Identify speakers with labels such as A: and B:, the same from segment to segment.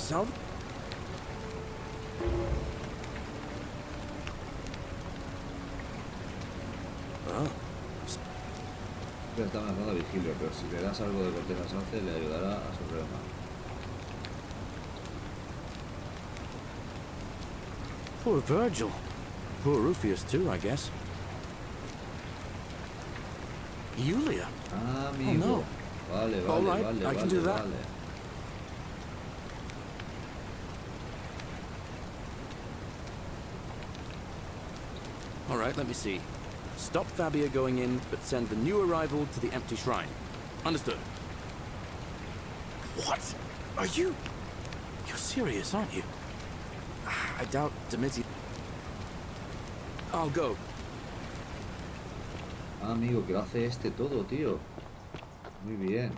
A: South? Ah.
B: Está amenazando a Vigilio, pero si le das algo de corteza a Sance, le ayudará a su problema.
A: Poor Virgil. Poor Rufius too, I guess. Julia.
B: Ah, amigo.
A: Oh, no.
B: Vale,
A: All
B: vale,
A: right,
B: vale,
A: I can
B: vale,
A: do that.
B: vale.
A: All right, let me see. Stop Fabia going in, but send the new arrival to the empty shrine. Understood. What? Are you... You're serious, aren't you? I doubt Dimitri... I'll go.
B: Ah, amigo, que lo hace este todo, tío. Muy bien.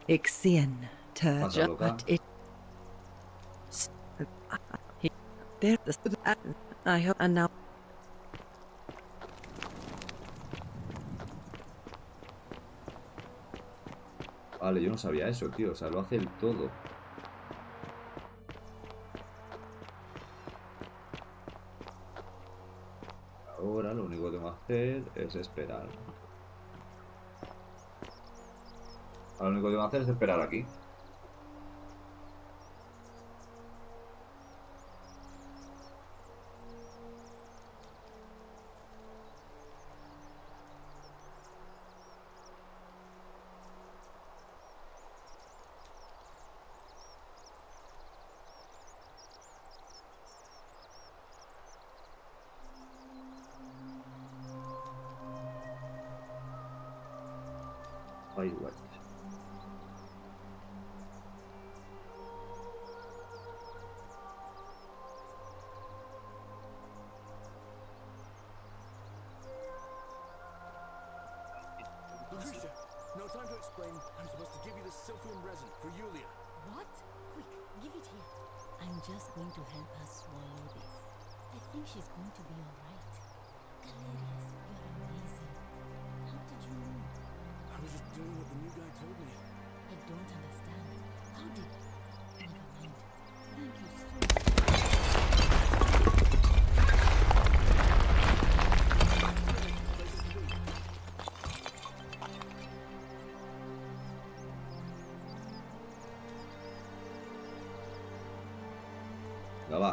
C: Ixien,
B: Pásalo,
C: but it. There, I hope, and now.
B: Vale, yo no sabía eso, tío. O sea, lo hace el todo. Ahora lo único que tengo que hacer es esperar. Ahora lo único que tengo que hacer es esperar aquí. Ay, guay.
A: Lucretia, no time to explain. I'm supposed to give you the Sylphium resin for Julia.
D: What? Quick, give it here. I'm just going to help her swallow this. I think she's going to be alright. Galerius, you're amazing. How did you know?
A: I was just doing what the new guy told me.
D: I don't understand. How did... Never mind. Thank you so much.
B: Venga, va.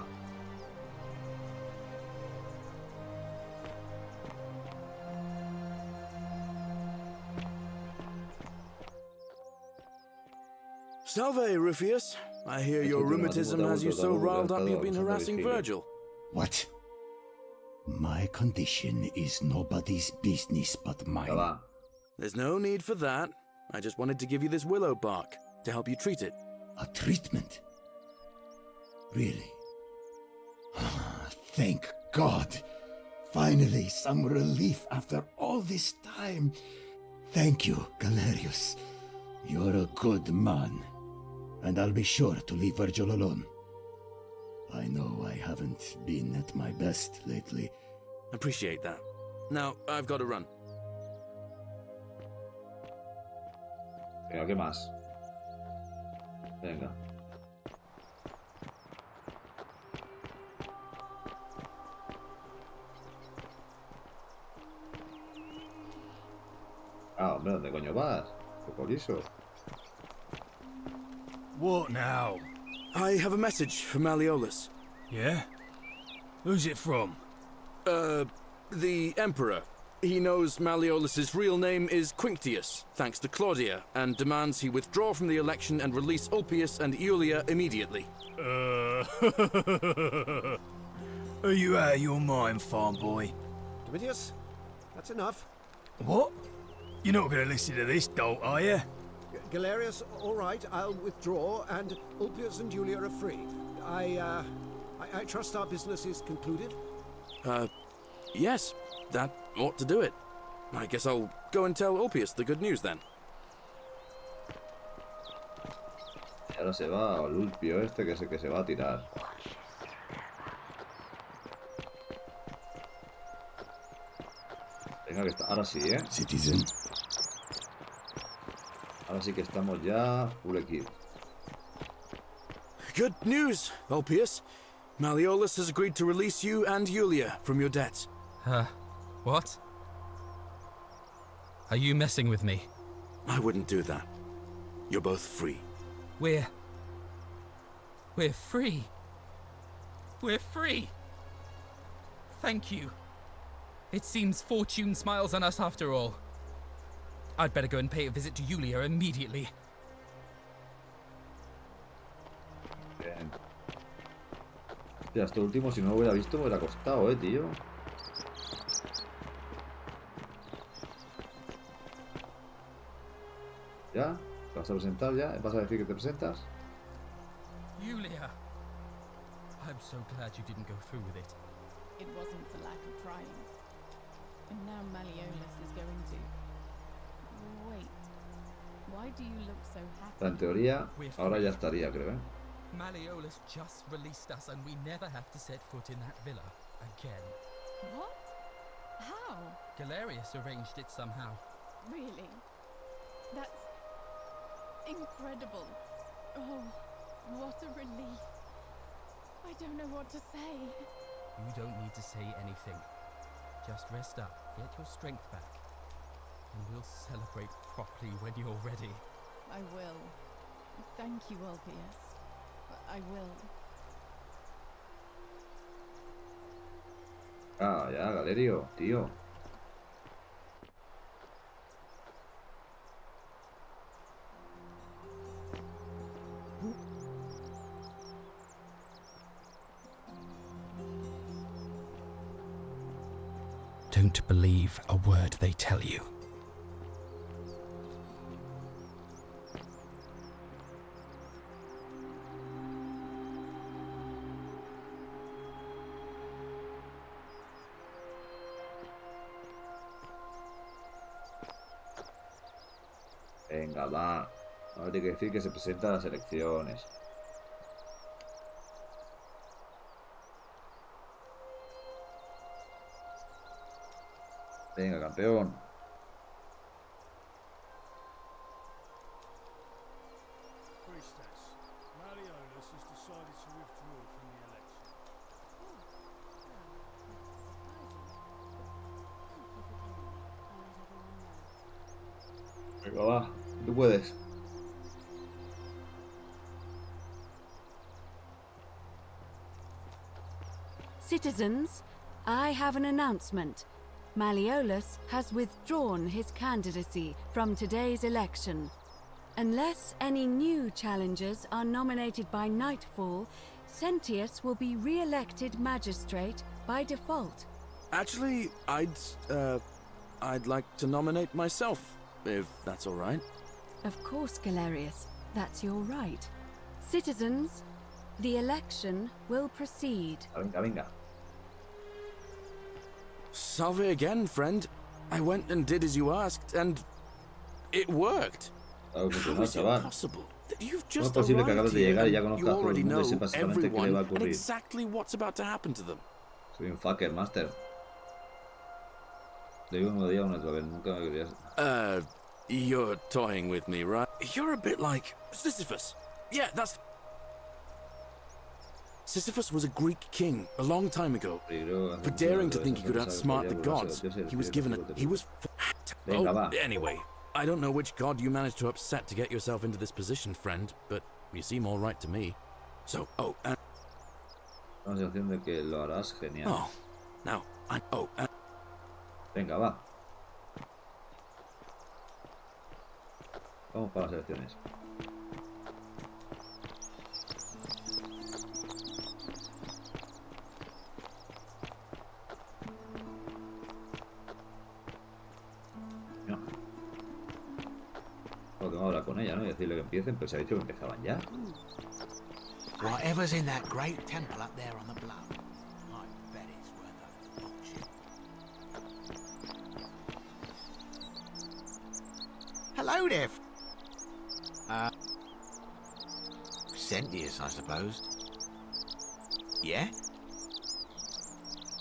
A: Salve, Rufius. I hear your rheumatism has you so riled up you've been harassing Virgil.
E: What? My condition is nobody's business but
B: Venga,
E: mine.
B: va.
A: There's no need for that. I just wanted to give you this willow bark to help you treat it.
E: A treatment? Really? Thank God. Finally, some relief after all this time. Thank you, Galerius. You're a good man. And I'll be sure to leave Virgil alone. I know I haven't been at my best lately.
A: Appreciate that. Now, I've got to run.
B: Venga, ¿qué más? Venga. Ah, hombre, ¿dónde coño vas? Por eso.
F: What now?
A: I have a message from Malleolus.
F: Yeah? Who's it from?
A: The Emperor. He knows Malleolus's real name is Quinctius, thanks to Claudia, and demands he withdraw from the election and release Ulpius and Julia immediately.
F: Are you out of your mind, farm boy?
G: Domitius, that's enough.
F: What? You're not going to listen to this dolt, are you?
G: Galerius, all right, I'll withdraw, and Ulpius and Julia are free. I trust our business is concluded.
A: Yes, that ought to do it. I guess I'll go and tell Ulpius the good news then.
B: Y ahora se va el Ulpio este, que es el que se va a tirar. Venga, que está. Ahora sí, ¿eh?
E: Citizen,
B: Ahora sí que estamos ya full equip.
A: Good news, Ulpius. Malleolus has agreed to release you and Yulia from your debts.
H: What? Are you messing with me?
A: I wouldn't do that. You're both free.
H: We're free. We're free. Thank you. It seems fortune smiles on us after all. I'd better go and pay a visit to Yulia immediately.
B: Bien. Hostia, esto último, si no lo hubiera visto, me hubiera costado, tío. ¿Ya? ¿Te vas a presentar ya? ¿Vas a decir que te presentas?
H: Yulia! I'm so glad you didn't go through with it.
I: It wasn't for lack of trying. And now Malleolus is going to... Wait. Why do you look so happy?
B: En teoría, ahora ya estaría, creo, ¿eh?
H: Malleolus just released us and we never have to set foot in that villa again.
I: What? How?
H: Galerius arranged it somehow.
I: Really? That's... incredible. Oh, what a relief. I don't know what to say.
H: You don't need to say anything. Just rest up, get your strength back, and we'll celebrate properly when you're ready.
I: I will. Thank you, Ulpius. I will.
B: Ah, ya, Galerio, tío.
H: Don't believe a word they tell you.
B: Venga, va. Ahora tiene que decir que se presenta a las elecciones. Venga, campeón.
F: Priestess, Malleolus has decided to withdraw from the election.
B: Venga, va. Tú puedes.
J: Citizens, I have an announcement. Malleolus has withdrawn his candidacy from today's election. Unless any new challengers are nominated by nightfall, Sentius will be re-elected magistrate by default.
A: Actually, I'd like to nominate myself, if that's all right.
J: Of course, Galerius, that's your right. Citizens, the election will proceed.
B: Venga, venga.
A: Salve again, friend. I went and did as you asked, and it worked.
B: Claro,
A: How
B: funcionó,
A: is it
B: chaval.
A: possible that you've
B: ¿Cómo es
A: just
B: posible que
A: arrived
B: acabes de
A: here
B: llegar y ya
A: and
B: conozcas
A: you
B: a todo el
A: already
B: mundo y
A: know
B: sepas exactamente qué le
A: everyone
B: va a
A: and
B: ocurrir?
A: exactly what's about to happen to them?
B: Soy un fucker, master. Le digo un día a una vez, nunca me querías.
A: You're toying with me, right? You're a bit like Sisyphus. Yeah, that's... Sisyphus was a Greek king a long time ago. For daring to think he could outsmart the gods, he was given a... He was...
B: Venga, va.
A: Anyway, I don't know which god you managed to upset to get yourself into this position, friend, but you seem all right to me. So, and...
B: Una sensación de que lo harás genial.
A: Oh, now, and...
B: Venga, va. Vamos para las elecciones. No. Tengo que hablar con ella, ¿no? Y decirle que empiecen, pero se ha dicho que empezaban ya.
K: Whatever's in that great temple up there on the bluff, I bet it's worth a fortune. Hello there. Sentius, I suppose. Yeah?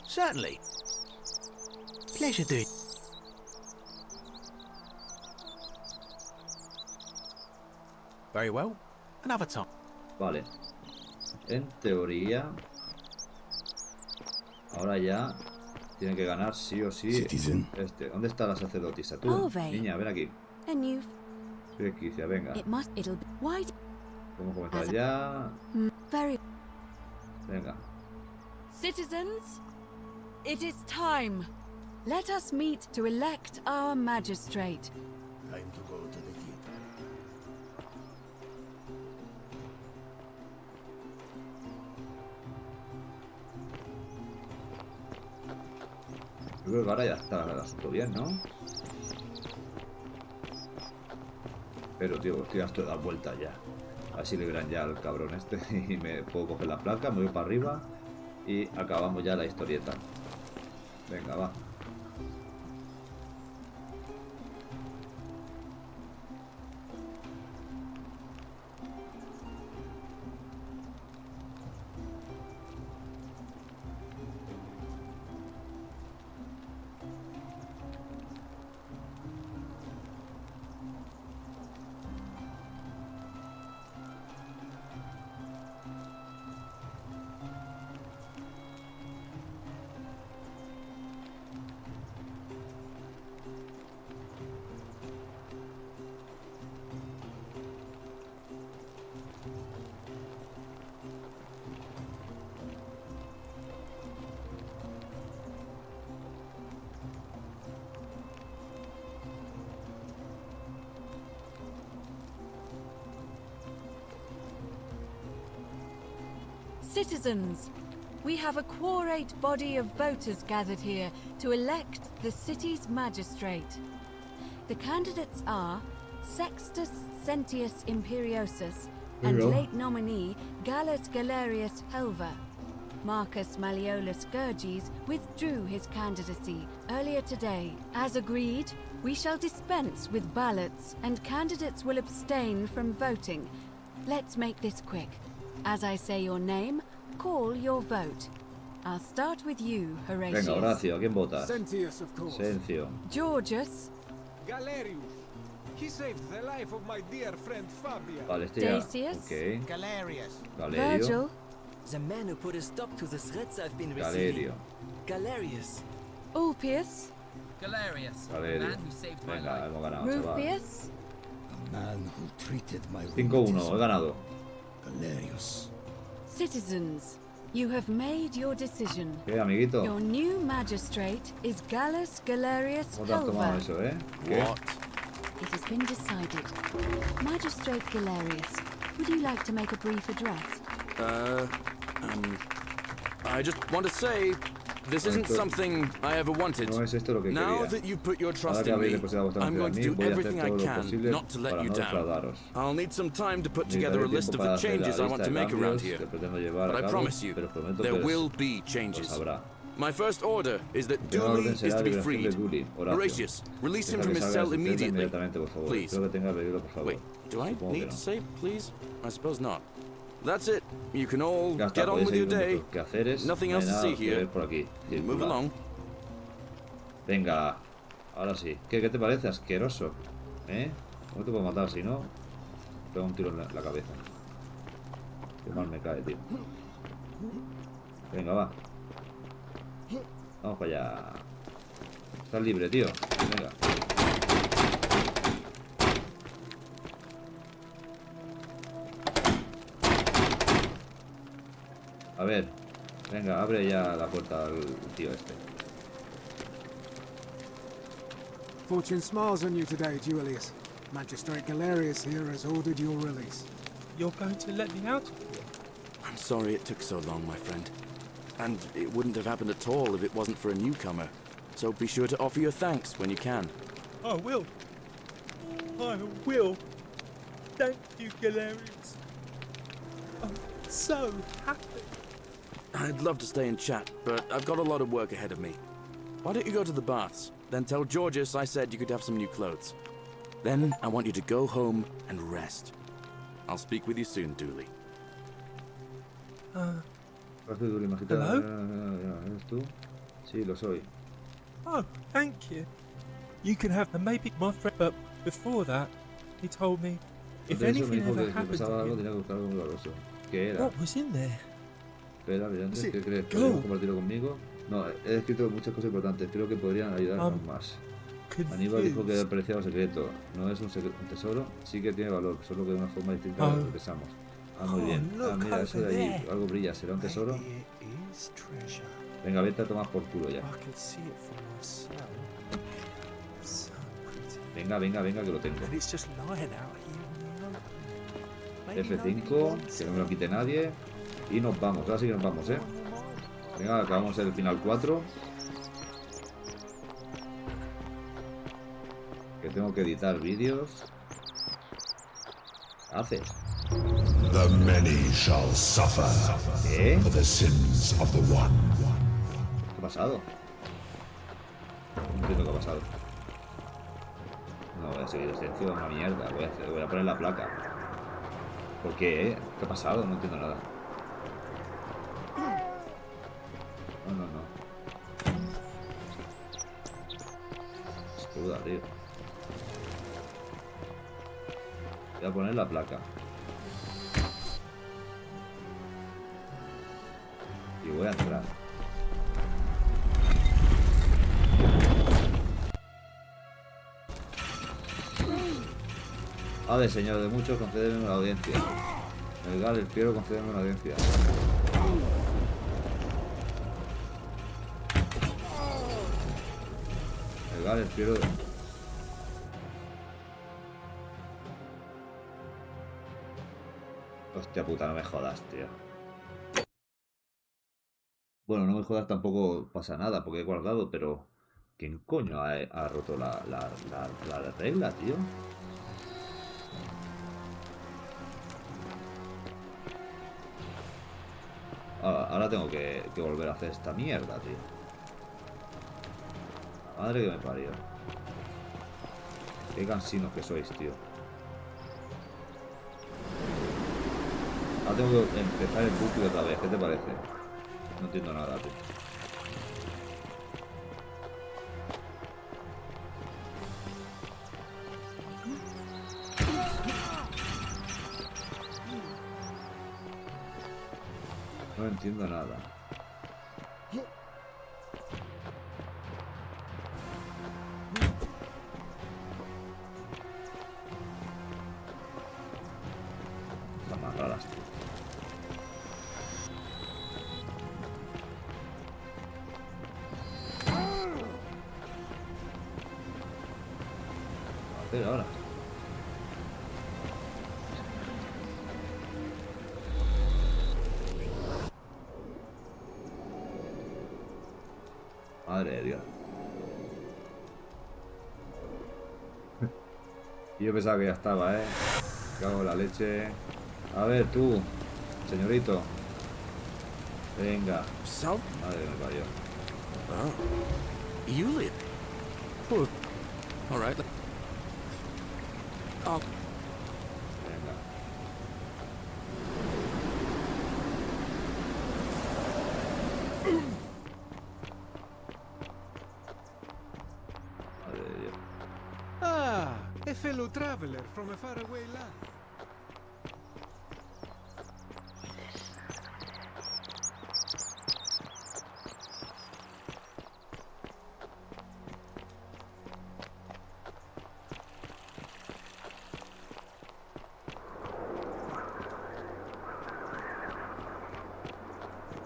K: Certainly. Pleasure doing. Very well. Another time.
B: Vale. En teoría, ahora ya tiene que ganar sí o sí.
E: Citizen.
B: ¿Dónde está la sacerdotisa? Tú,
J: Alvey.
B: niña, ven aquí.
J: And you've...
B: Estoy aquí, dice, venga.
J: It'll be... Why...
B: Vamos a comenzar ya.
J: Very...
B: Venga.
J: Citizens, it is time. Let us meet to elect our magistrate.
E: Time to go to the theater.
B: Yo creo que ahora ya está el asunto bien, ¿no? Pero, tío, estoy hasta de dar vuelta ya. A ver si le verán ya al cabrón este y me puedo coger la placa, me voy para arriba y acabamos ya la historieta. Venga, va.
J: Citizens, we have a quorate body of voters gathered here to elect the city's magistrate. The candidates are Sextus Sentius Imperiosus and
B: Hello.
J: late nominee Gallus Galerius Helva. Marcus Malleolus Gurges withdrew his candidacy earlier today. As agreed, we shall dispense with ballots and candidates will abstain from voting. Let's make this quick. As I say your name, call your vote. I'll start with you, Horatius.
B: Venga, Horacio, ¿a quién votas?
G: Sentius, of course.
B: Sencio.
J: Georgius.
L: Galerius. He saved the life of my dear friend Fabia.
B: Vale, este ya.
J: Decius.
B: Ok.
K: Galerius.
B: Galerio.
J: Virgil.
M: The man who put a stop to the threats I've been
B: Galerio.
M: receiving. Galerius.
J: Ulpius.
H: Galerius, the
B: Galerio.
H: man who saved my
B: Venga,
H: life.
B: hemos ganado, chaval.
J: Rufius.
E: The man who treated my
B: 5-1, he ganado.
E: Galerius.
J: Citizens, you have made your decision.
B: ¿Qué, amiguito?
J: Your new magistrate is Gallus Galerius
B: ¿Cómo te has tomado
J: Helva.
B: eso, eh? ¿Qué?
J: It has been decided. Magistrate Galerius, would you like to make a brief address?
A: I just want to say, this isn't something I ever wanted.
B: No es esto lo que
A: Now
B: quería.
A: that you put your
B: Ahora
A: trust
B: que
A: in
B: habéis
A: me,
B: depositado vuestra
A: I'm going to
B: confianza en
A: do
B: mí, voy a
A: everything
B: hacer
A: I
B: todo lo
A: can
B: posible
A: not to let
B: para
A: you
B: no
A: down.
B: defraudaros.
A: I'll need some time to put together a
B: Necesitaré
A: list
B: tiempo
A: of
B: para
A: the
B: hacer la
A: changes I want
B: lista
A: to
B: de
A: make around
B: cambios
A: here.
B: que pretendo llevar
A: But
B: a
A: I
B: cabo,
A: promise you,
B: pero prometo
A: there
B: que
A: will be
B: los
A: changes.
B: habrá.
A: My first order is that
B: Primera
A: Dooley
B: orden
A: is
B: será
A: to be
B: liberación de
A: freed.
B: Dooley, Horacio.
A: Horatius, release him
B: Deja
A: from
B: que
A: his
B: salga
A: cell
B: de su celda
A: immediately.
B: inmediatamente, por favor.
A: Please.
B: Espero que tenga pedido, por favor.
A: Wait, do I
B: Supongo que
A: need
B: no.
A: to say please? I suppose not. That's it. You can all
B: Ya está,
A: get on
B: podéis
A: with your
B: seguir con
A: day.
B: vuestros quehaceres.
A: Nothing
B: No hay
A: else to
B: nada
A: see
B: que
A: here.
B: ver por aquí.
A: Move
B: Circula.
A: along.
B: Venga, ahora sí. ¿Qué te parece? Asqueroso. ¿Eh? ¿Cómo te puedo matar si no? Me pego un tiro en la cabeza. Qué mal me cae, tío. Venga, va. Vamos para allá. Estás libre, tío. Venga. A ver. Venga, abre ya la puerta al tío este.
N: Fortune smiles on you today, Julius. Magistrate Galerius here has ordered your release.
O: You're going to let me out of here?
A: I'm sorry it took so long, my friend. And it wouldn't have happened at all if it wasn't for a newcomer. So be sure to offer your thanks when you can.
O: I will. I will. Thank you, Galerius. I'm so happy.
A: I'd love to stay and chat, but I've got a lot of work ahead of me. Why don't you go to the baths? Then tell Georgius I said you could have some new clothes. Then I want you to go home and rest. I'll speak with you soon, Dooley.
O: Hello?
B: ¿Eres tú? Sí, lo soy.
O: Oh, thank you. You can have maybe my friend, but before that, he told me If
B: Antes de eso me
O: anything
B: dijo
O: ever
B: que si
O: happened
B: pasaba
O: to
B: algo
O: you,
B: tenía que buscar algo glorioso. ¿Qué era?
O: what was in there?
B: Espera, brillante,
O: Is it
B: ¿qué crees?
O: gold?
B: ¿Podrías compartirlo conmigo? No, he escrito muchas cosas importantes. Creo que podrían ayudarnos más. Aníbal dijo que era el preciado secreto. No es un tesoro, sí que tiene valor, solo que de una forma distinta
O: Oh.
B: de lo que pensamos. Ah, muy bien. Ah,
O: look
B: mira, eso de
O: over
B: ahí,
O: there.
B: algo brilla. ¿Será un tesoro?
O: Maybe it is treasure.
B: Venga, vete a tomar por culo ya.
O: I could see it for myself. So pretty.
B: Venga, venga, venga, que lo tengo.
O: And it's just lying out here in the open. Maybe nobody
B: F5,
O: wants
B: que no
O: it.
B: me lo quite nadie. Y nos vamos, ahora sí que nos vamos, Venga, acabamos el final 4. Que tengo que editar vídeos. Haces.
E: The many shall suffer
B: ¿Qué?
E: for the sins of the one.
B: ¿Qué ha pasado? No entiendo qué ha pasado. No voy a seguir este encima, una mierda. Voy a poner la placa. ¿Por qué? ¿Qué ha pasado? No entiendo nada. No. Escuda, tío. Voy a poner la placa. Y voy a entrar. Ave, señor de muchos, concédeme una audiencia. Legal, espero concederme una audiencia. Legal, espero. Hostia puta, no me jodas, tío. Bueno, no me jodas, tampoco pasa nada porque he guardado, pero ¿quién coño ha roto la regla, tío? Ahora tengo que volver a hacer esta mierda, tío. Madre que me parió. Qué cansinos que sois, tío. Ahora tengo que empezar el bucle otra vez. ¿Qué te parece? No entiendo nada, tío. No entiendo nada. Están más raras, tío. A hacer ahora. Madre de Dios. Y yo pensaba que ya estaba, Cago en la leche. A ver, tú, señorito. Venga. Madre que me parió.
A: Oh. Yulia. Oh. All right. Oh.
B: Venga. Madre de Dios.
L: Ah, a fellow traveler from a faraway land.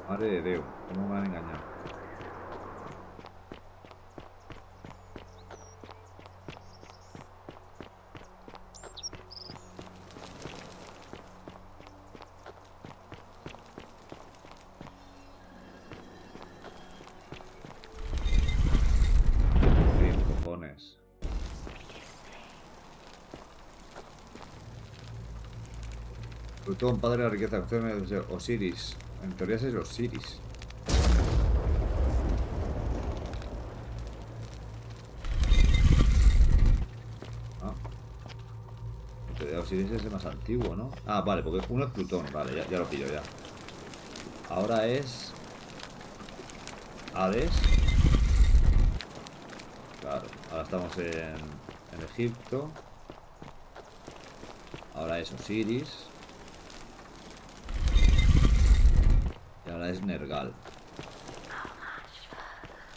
B: Madre de Dios, cómo me han engañado. ¿Qué cojones? Plutón, padre de la riqueza, de Osiris. En teoría ese es Osiris. Ah. En teoría Osiris es el más antiguo, ¿no? Ah, vale, porque uno es Plutón, vale, ya lo pillo ya. Ahora es Hades. Claro, ahora estamos en Egipto. Ahora es Osiris. Y ahora es Nergal.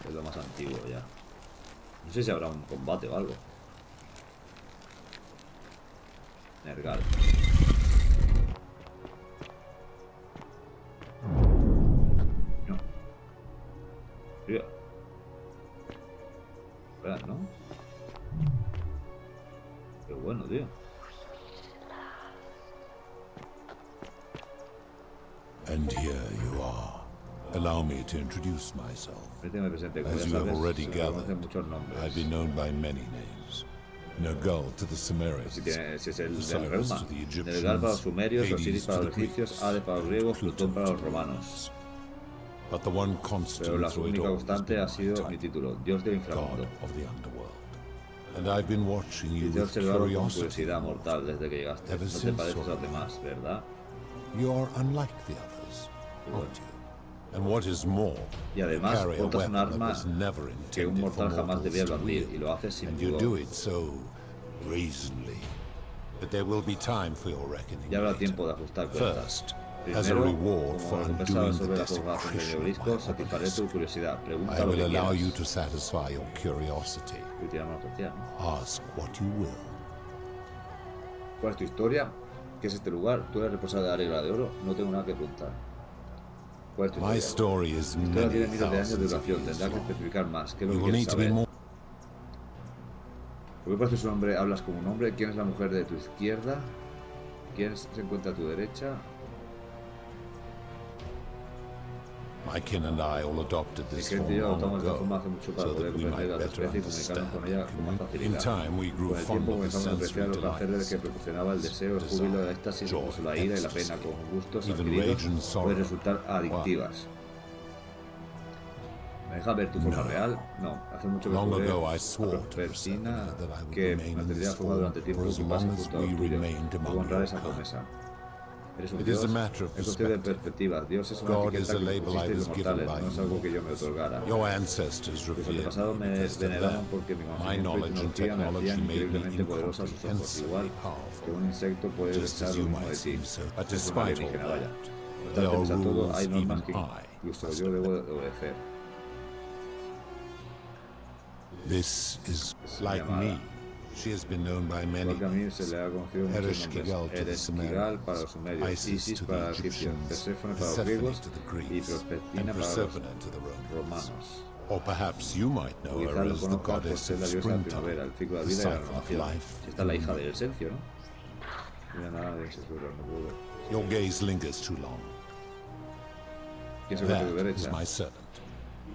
B: Es lo más antiguo ya. No sé si habrá un combate o algo. Nergal. No. Tío. Espera, ¿no? Qué bueno, tío.
P: And here you are. Allow me to introduce myself.
B: As you
P: have already gathered, I've been known by many names. Nergal to the Sumerians,
B: Ese es el del
P: Osiris
B: Reuma.
P: to the
B: Nergal
P: Egyptians,
B: para los sumerios,
P: Hades
B: Osiris
P: to
B: para
P: the
B: los egipcios,
P: Greeks,
B: Hades para los griegos, Plutón
P: Pluto
B: para
P: to
B: los
P: the
B: romanos.
P: Romans. But the one constant
B: Pero la
P: through it
B: única
P: all has
B: constante
P: been
B: ha
P: my
B: sido
P: title,
B: mi título, Dios del
P: God
B: inframundo.
P: of the underworld. And I've been watching you
B: Y te he
P: with
B: observado con
P: curiosity
B: curiosidad mortal desde que llegaste.
P: ever
B: No te
P: since
B: pareces a
P: your
B: los demás, ¿verdad?
P: You're unlike the others, aren't you? And what is more,
B: Y además
P: carry a
B: portas un
P: weapon that
B: arma
P: was never
B: que un
P: intended
B: mortal
P: for
B: jamás
P: mortals
B: debía
P: to
B: blandir,
P: wield.
B: y lo haces sin
P: And you
B: pudor.
P: do it so brazenly that there will be time for your reckoning.
B: Ya habrá tiempo de ajustar cuentas.
P: First, as a
B: Primero,
P: reward
B: como
P: for
B: recompensa
P: undoing
B: sobre
P: the
B: las formaciones de
P: desecration of
B: obelisco,
P: my
B: satisfaré
P: obelisk,
B: tu curiosidad. Pregunta
P: I
B: lo
P: will
B: que
P: allow
B: quieras.
P: you to satisfy your curiosity.
B: Y te llamo a apreciar, ¿no?
P: Ask what you will.
B: ¿Cuál es tu historia? ¿Qué es este lugar? ¿Tú eres responsable de la regla de oro? No tengo nada que preguntar. ¿Cuál es tu
P: My
B: historia?
P: story is
B: Mi historia
P: many
B: tiene miles de años de
P: thousands of
B: duración.
P: years
B: Tendrá que
P: long.
B: especificar más. ¿Qué es lo
P: You
B: que
P: will
B: quieres
P: need to be
B: saber?
P: more.
B: ¿Por qué parece un hombre? Hablas como un hombre. ¿Quién es la mujer de tu izquierda? ¿Quién se encuentra a tu derecha?
P: My kin and I all adopted
B: Mi
P: this
B: gente
P: form
B: y yo
P: long
B: adoptamos esta
P: ago,
B: forma hace mucho para
P: so
B: poder
P: that we
B: comprender
P: might
B: a la
P: better
B: especie y comunicarnos con ella con más
P: understand. In
B: facilidad.
P: time, we grew
B: Con el
P: fond
B: tiempo
P: of the
B: comenzamos a apreciar
P: sensory
B: los placeres
P: delights,
B: que proporcionaba el deseo, el júbilo, el éxtasis, incluso la ira y la pena con gustos
P: even
B: adquiridos
P: rage and sorrow.
B: pueden resultar adictivas. ¿Me deja ver tu forma real? No, hace mucho que
P: Long
B: juré
P: ago, I
B: a
P: swore to
B: Persina
P: Persephone that I would
B: que
P: remain in
B: mantendría
P: this
B: forma
P: form
B: durante el tiempo
P: for as
B: que pase
P: long as
B: junto
P: we
B: al tuyo.
P: remained
B: Debo
P: among
B: honrar
P: your
B: esa
P: kind.
B: promesa. Eres un
P: It is
B: dios,
P: a matter of
B: es cuestión de
P: perspective.
B: perspectiva. Dios es una
P: God
B: etiqueta
P: is a
B: que
P: label I
B: consiste en
P: was
B: los
P: given
B: mortales,
P: by
B: no es
P: you.
B: algo que yo me otorgara.
P: Your ancestors
B: Tus
P: revered
B: antepasados
P: me
B: me
P: because of
B: veneraban
P: them.
B: porque mi
P: My
B: conocimiento y
P: knowledge and
B: tecnología me
P: technology
B: hacían
P: made me
B: increíblemente poderosa a sus ojos,
P: incomprehensibly
B: igual que
P: powerful,
B: un insecto puede
P: just
B: desear
P: as
B: lo
P: you
B: mismo
P: might
B: de ti.
P: seem so. But
B: Es una
P: despite all
B: alienígena, vaya.
P: that,
B: No
P: there
B: obstante,
P: are
B: pese a todo,
P: rules
B: hay normas
P: even
B: que
P: I
B: incluso
P: must
B: yo debo
P: obey.
B: de obedecer.
P: This is
B: Es
P: like
B: llamada.
P: me. She has been known by many
B: Igual que a mí
P: names.
B: se le ha conocido muchos
P: Ereshkigal
B: nombres.
P: to the
B: Ereshkigal para los
P: Sumerians,
B: sumerios, Isis
P: to the
B: para los egipcios,
P: Egyptians,
B: Perséfone para los
P: Persephone
B: griegos
P: to the
B: y
P: Greeks,
B: Prospectina
P: and
B: para los
P: Persephone to the Romans.
B: romanos.
P: Or perhaps you might
B: O
P: know
B: quizás
P: her
B: lo
P: as the
B: conozcas por
P: goddess
B: ser
P: of
B: la diosa de la
P: springtime,
B: primavera, el ciclo de la
P: the
B: vida y la
P: cycle of
B: renovación.
P: life.
B: Esta es la hija de Esencio, ¿no? Mira, nada de eso, seguro, no puedo ver.
P: Your gaze lingers too long.
B: ¿Quién se encuentra a tu
P: That
B: derecha?
P: is my servant.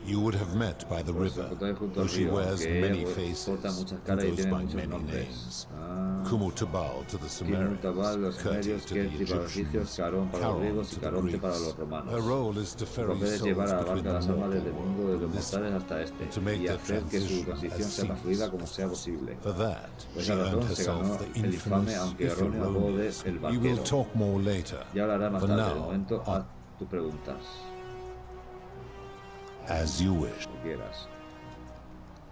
P: You would have met by the
B: Pues se
P: river,
B: encuentra junto
P: though
B: al
P: she
B: río,
P: wears
B: que
P: many
B: ella
P: faces
B: porta muchas
P: and
B: caras y
P: goes
B: tiene
P: by
B: muchos
P: many
B: nombres.
P: names.
B: Ah.
P: Kumutabal to the Sumerians,
B: Kimutabal, los
P: Kerti
B: sumerios,
P: to the
B: Kerti para los egipcios,
P: Egyptians,
B: Carón para los
P: Charon
B: griegos y
P: to the
B: Caronte para los
P: Greeks.
B: romanos.
P: Her role is to
B: Su
P: ferry
B: papel es
P: souls
B: llevar a la
P: between
B: barca
P: the
B: las almas desde el
P: mortal
B: mundo de
P: world
B: los
P: and this
B: mortales
P: world,
B: hasta este
P: and to make
B: y
P: the
B: hacer que su
P: transition
B: transición
P: as
B: sea más fluida
P: seamless
B: como
P: as
B: sea
P: possible.
B: posible.
P: For that,
B: Por
P: she
B: esa razón
P: earned
B: se ganó
P: herself the
B: el infame,
P: infamous,
B: aunque
P: if
B: erróneo, apodo de
P: erroneous.
B: El
P: We will
B: Barquero.
P: talk more later.
B: Ya hablará más
P: For
B: tarde, de
P: now,
B: momento haz tus preguntas,
P: as you wish.
B: lo quieras.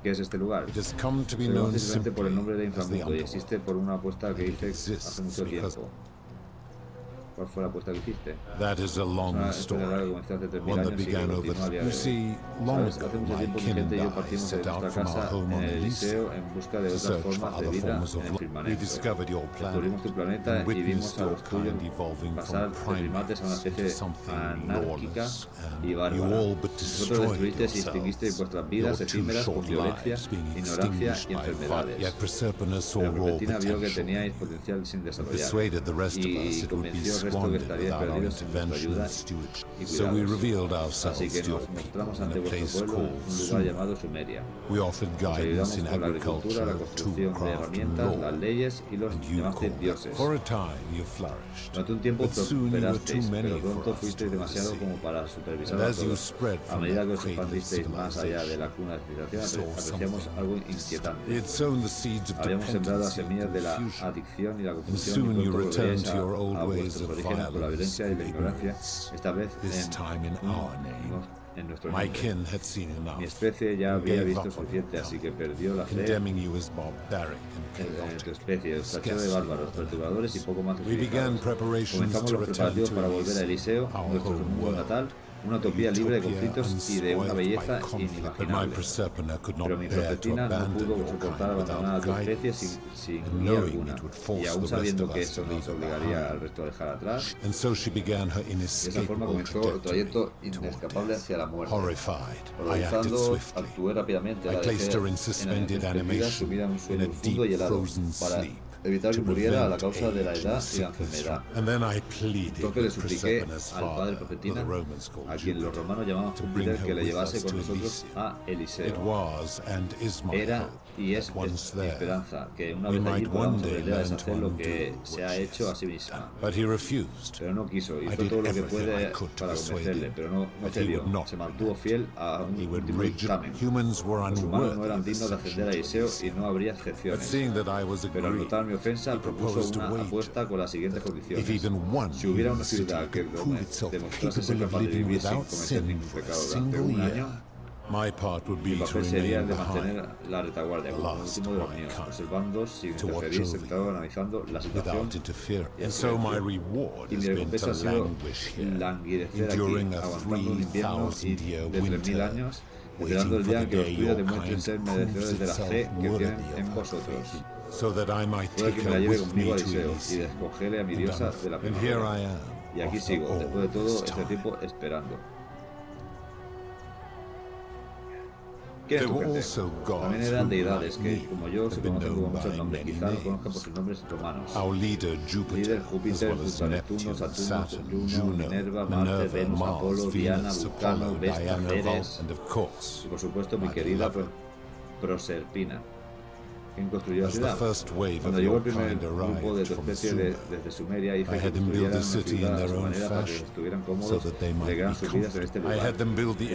B: ¿Qué es este lugar?
P: It has come to be
B: Se
P: known
B: conoce simplemente por el nombre de
P: simply as the
B: inframundo y
P: underworld.
B: existe por una apuesta que hice
P: exists
B: hace mucho
P: because-
B: tiempo. ¿Cuál fue la apuesta que hiciste?
P: That is a long
B: Una historia larga que
P: story,
B: comenzó hace 3000
P: one that
B: años y que
P: began over.
B: continúa a día de
P: You
B: hoy.
P: see, long
B: ¿Sabes?
P: ago,
B: Hace mucho
P: my
B: tiempo mi
P: kin
B: gente y yo
P: and I
B: partimos de
P: set out
B: nuestra
P: from our
B: casa
P: home
B: en
P: on
B: el
P: Elysium
B: liceo en busca de
P: to
B: otras
P: search for
B: formas de
P: other
B: vida
P: forms
B: en
P: of
B: el
P: life. We
B: firmamento.
P: discovered your
B: Descubrimos tu
P: planet
B: planeta
P: and
B: y vimos
P: witnessed
B: a
P: your
B: los tuyos
P: kind evolving
B: pasar
P: from
B: de primates a una
P: primates
B: especie
P: into something
B: anárquica
P: lawless,
B: y
P: and
B: bárbara.
P: you all but
B: Vosotros
P: destroyed
B: destruisteis y extinguisteis
P: yourselves,
B: vuestras
P: your
B: vidas
P: two
B: efímeras con
P: short
B: violencia,
P: lives being
B: ignorancia
P: extinguished
B: y
P: by fire.
B: enfermedades.
P: Yet Persephone saw
B: Pero
P: raw
B: Prospectina vio que
P: potential
B: teníais potencial sin desarrollar
P: persuaded the rest of us
B: y
P: it would be
B: convenció al resto que
P: squandered
B: estaríais
P: without our
B: perdidos sin vuestra
P: intervention
B: ayuda
P: and stewardship.
B: y
P: So we
B: cuidados.
P: revealed
B: Así
P: ourselves
B: que
P: to your
B: nos mostramos
P: people
B: ante
P: in a
B: vuestro
P: place
B: pueblo en
P: called
B: un lugar
P: Sumer.
B: llamado Sumeria.
P: We offered
B: Nos
P: guidance
B: ayudamos
P: in
B: con la agricultura, la
P: agriculture,
B: construcción de
P: toolcraft, and
B: herramientas, las
P: law,
B: leyes y los
P: and you
B: llamaste
P: called
B: dioses.
P: For a time you flourished,
B: Durante un tiempo
P: but soon you were
B: prosperasteis,
P: too many
B: pero
P: for
B: pronto
P: us to
B: fuisteis demasiado
P: oversee.
B: como para supervisar
P: And
B: a
P: as you
B: todos.
P: spread
B: A
P: from
B: medida
P: that
B: que os
P: cradle of
B: expandisteis más allá de la
P: civilization,
B: cuna de
P: we
B: civilización,
P: saw
B: apreciamos
P: something
B: algo
P: unseen.
B: inquietante.
P: We had sown the seeds of
B: Habíamos sembrado las
P: dependency
B: semillas
P: and
B: de la
P: confusion.
B: adicción y la
P: And
B: confusión
P: soon
B: y
P: you
B: pronto
P: returned
B: volveréis
P: to your old
B: a
P: ways
B: vuestros
P: of
B: orígenes por la violencia y la ignorancia, esta vez en nuestro nombre. Mi especie ya había visto suficiente, así que perdió la fe en tu especie, os tachó de bárbaros, perturbadores y poco más civilizados. Comenzamos los preparativos para volver a Eliseo, nuestro mundo natal, una utopía libre de conflictos y de una belleza inimaginable. Pero mi Proserpina no pudo soportar abandonar a tu especie sin guía alguna, y aún sabiendo que eso nos obligaría al resto a dejar atrás, de esa forma comenzó el trayecto inescapable hacia la muerte. Horrorizando, actué rápidamente, la dejé sumida en un sueño profundo y helado, para evitar que muriera a la causa de la edad y la enfermedad. Entonces le supliqué al padre Proserpina, a quien los romanos llamaban Júpiter, que le llevase con nosotros a Eliseo. Era y es mi esperanza, que una vez allí podamos aprender a deshacer lo que se ha hecho a sí misma. Pero no quiso, hizo todo lo que puede para convencerle, pero no cedió, se mantuvo fiel a un último dictamen. Los humanos no eran dignos de ascender a Eliseo y no habría excepciones. Pero al notar mi ofensa, propuso una apuesta con las siguientes condiciones. Si hubiera una ciudad que demostrase ser capaz de vivir sin cometer ningún pecado durante un año, mi papel sería el de mantener la retaguardia como el último de los míos, observando sin interferir, sentado analizando la situación. Y mi recompensa ha sido languidecer aquí, aguantando un invierno de 3000 años, esperando el día en que los tuyos demuestren ser merecedores de la fe que tienen en vosotros. Puede que me la lleve conmigo a Eliseo y descongele a mi diosa de la primavera. Y aquí sigo, después de todo este tiempo, esperando. ¿Quién es tu gente? También eran deidades que, como yo, se conocen como muchos nombres. Quizá lo conozcan por sus nombres romanos. Líder Júpiter, junto a Neptuno, Saturno, Juno, Minerva, Marte, Venus, Apolo, Diana, Vulcano, Vesta, Ceres y, por supuesto, mi querida Proserpina. ¿Quién construyó la ciudad? Cuando llegó el primer grupo de tu especie desde Sumeria, hice que construyeran una ciudad a su manera para que estuvieran cómodos y legaran sus vidas en este lugar. Hice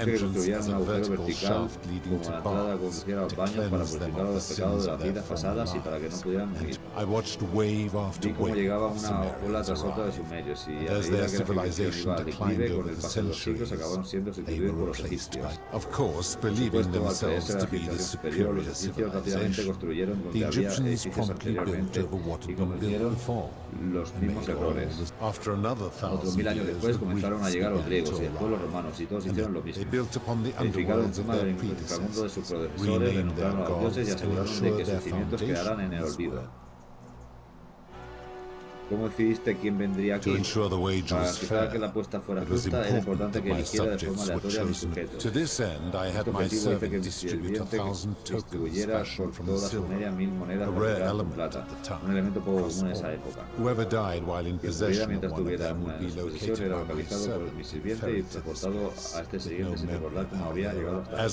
B: que construyeran un agujero vertical como la entrada conduciera a los baños para purificar los pecados de las vidas pasadas y para que no pudieran morir. Vi cómo llegaba una ola tras otra de sumerios y a medida que la civilización iba al declive, con el paso de los siglos acabaron siendo sustituidos por los egipcios. Por supuesto, al creerse la civilización superior, los egipcios rápidamente construyeron donde había edificios anteriormente y cometieron los mismos errores. Otros 1000 años después comenzaron a llegar los griegos y después los romanos, y todos hicieron lo mismo. Edificaron encima del inframundo de sus predecesores, renombraron a los dioses y aseguraron de que sus cimientos quedaran en el olvido. ¿Cómo decidiste quién vendría aquí? Para garantizar que la apuesta fuera justa, era importante que eligiera de forma aleatoria a mis sujetos. Este objetivo hice que mi sirviente distribuyera por toda Sumeria 1000 monedas cargadas con plata, un elemento poco común en esa época. Quien muriera mientras tuviera una en su posesión era localizado por mi sirviente y transportado a este siguiente sin recordar cómo había llegado hasta él. A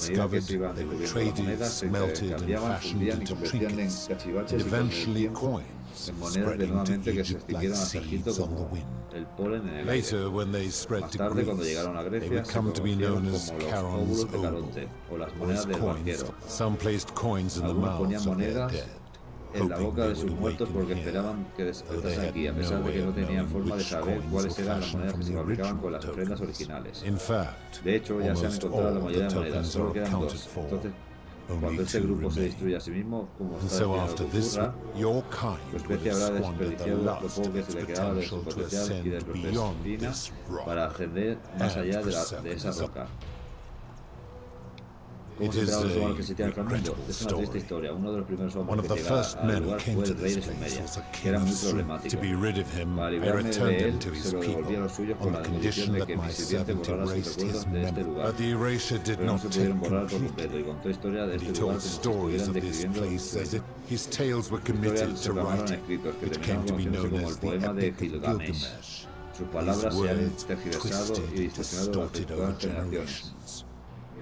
B: medida que se iban descubriendo las monedas, se intercambiaban, fundían y convertían en cachivaches y con el tiempo en monedas de nuevamente que se extinguieron hasta Egipto como el polen en el aire. Más tarde, cuando llegaron a Grecia, se conocieron como los óvulos de Caronte, o las monedas del banquero. Algunos ponían monedas en la boca de sus muertos porque esperaban que despertase aquí, a pesar de que no tenían forma de saber cuáles eran las monedas que se fabricaban con las ofrendas originales. De hecho, ya se han encontrado la mayoría de monedas, solo quedan 2. Entonces, cuando este grupo se destruye a sí mismo, como está destinado que ocurra, su especie habrá desperdiciado lo poco que se le quedaba de su potencial y de Proserpina para ascender más allá de esa roca. ¿Cómo se enteraron los humanos que existía en el mundo? Es una triste historia. Uno de los primeros hombres que llegara al lugar fue el rey de Sumeria, que era muy problemático. Para librarme de él, se lo devolví a los suyos con la condición de que mi sirviente borrara sus recuerdos de este lugar. Pero no se pudieron borrar por completo, y contó historia de este lugar como si estuvieran describiendo un sueño. Historias se programaron escritos que terminaron conociéndose como el poema de Gilgamesh. Sus palabras se han tergiversado y distorsionado durante todas las generaciones.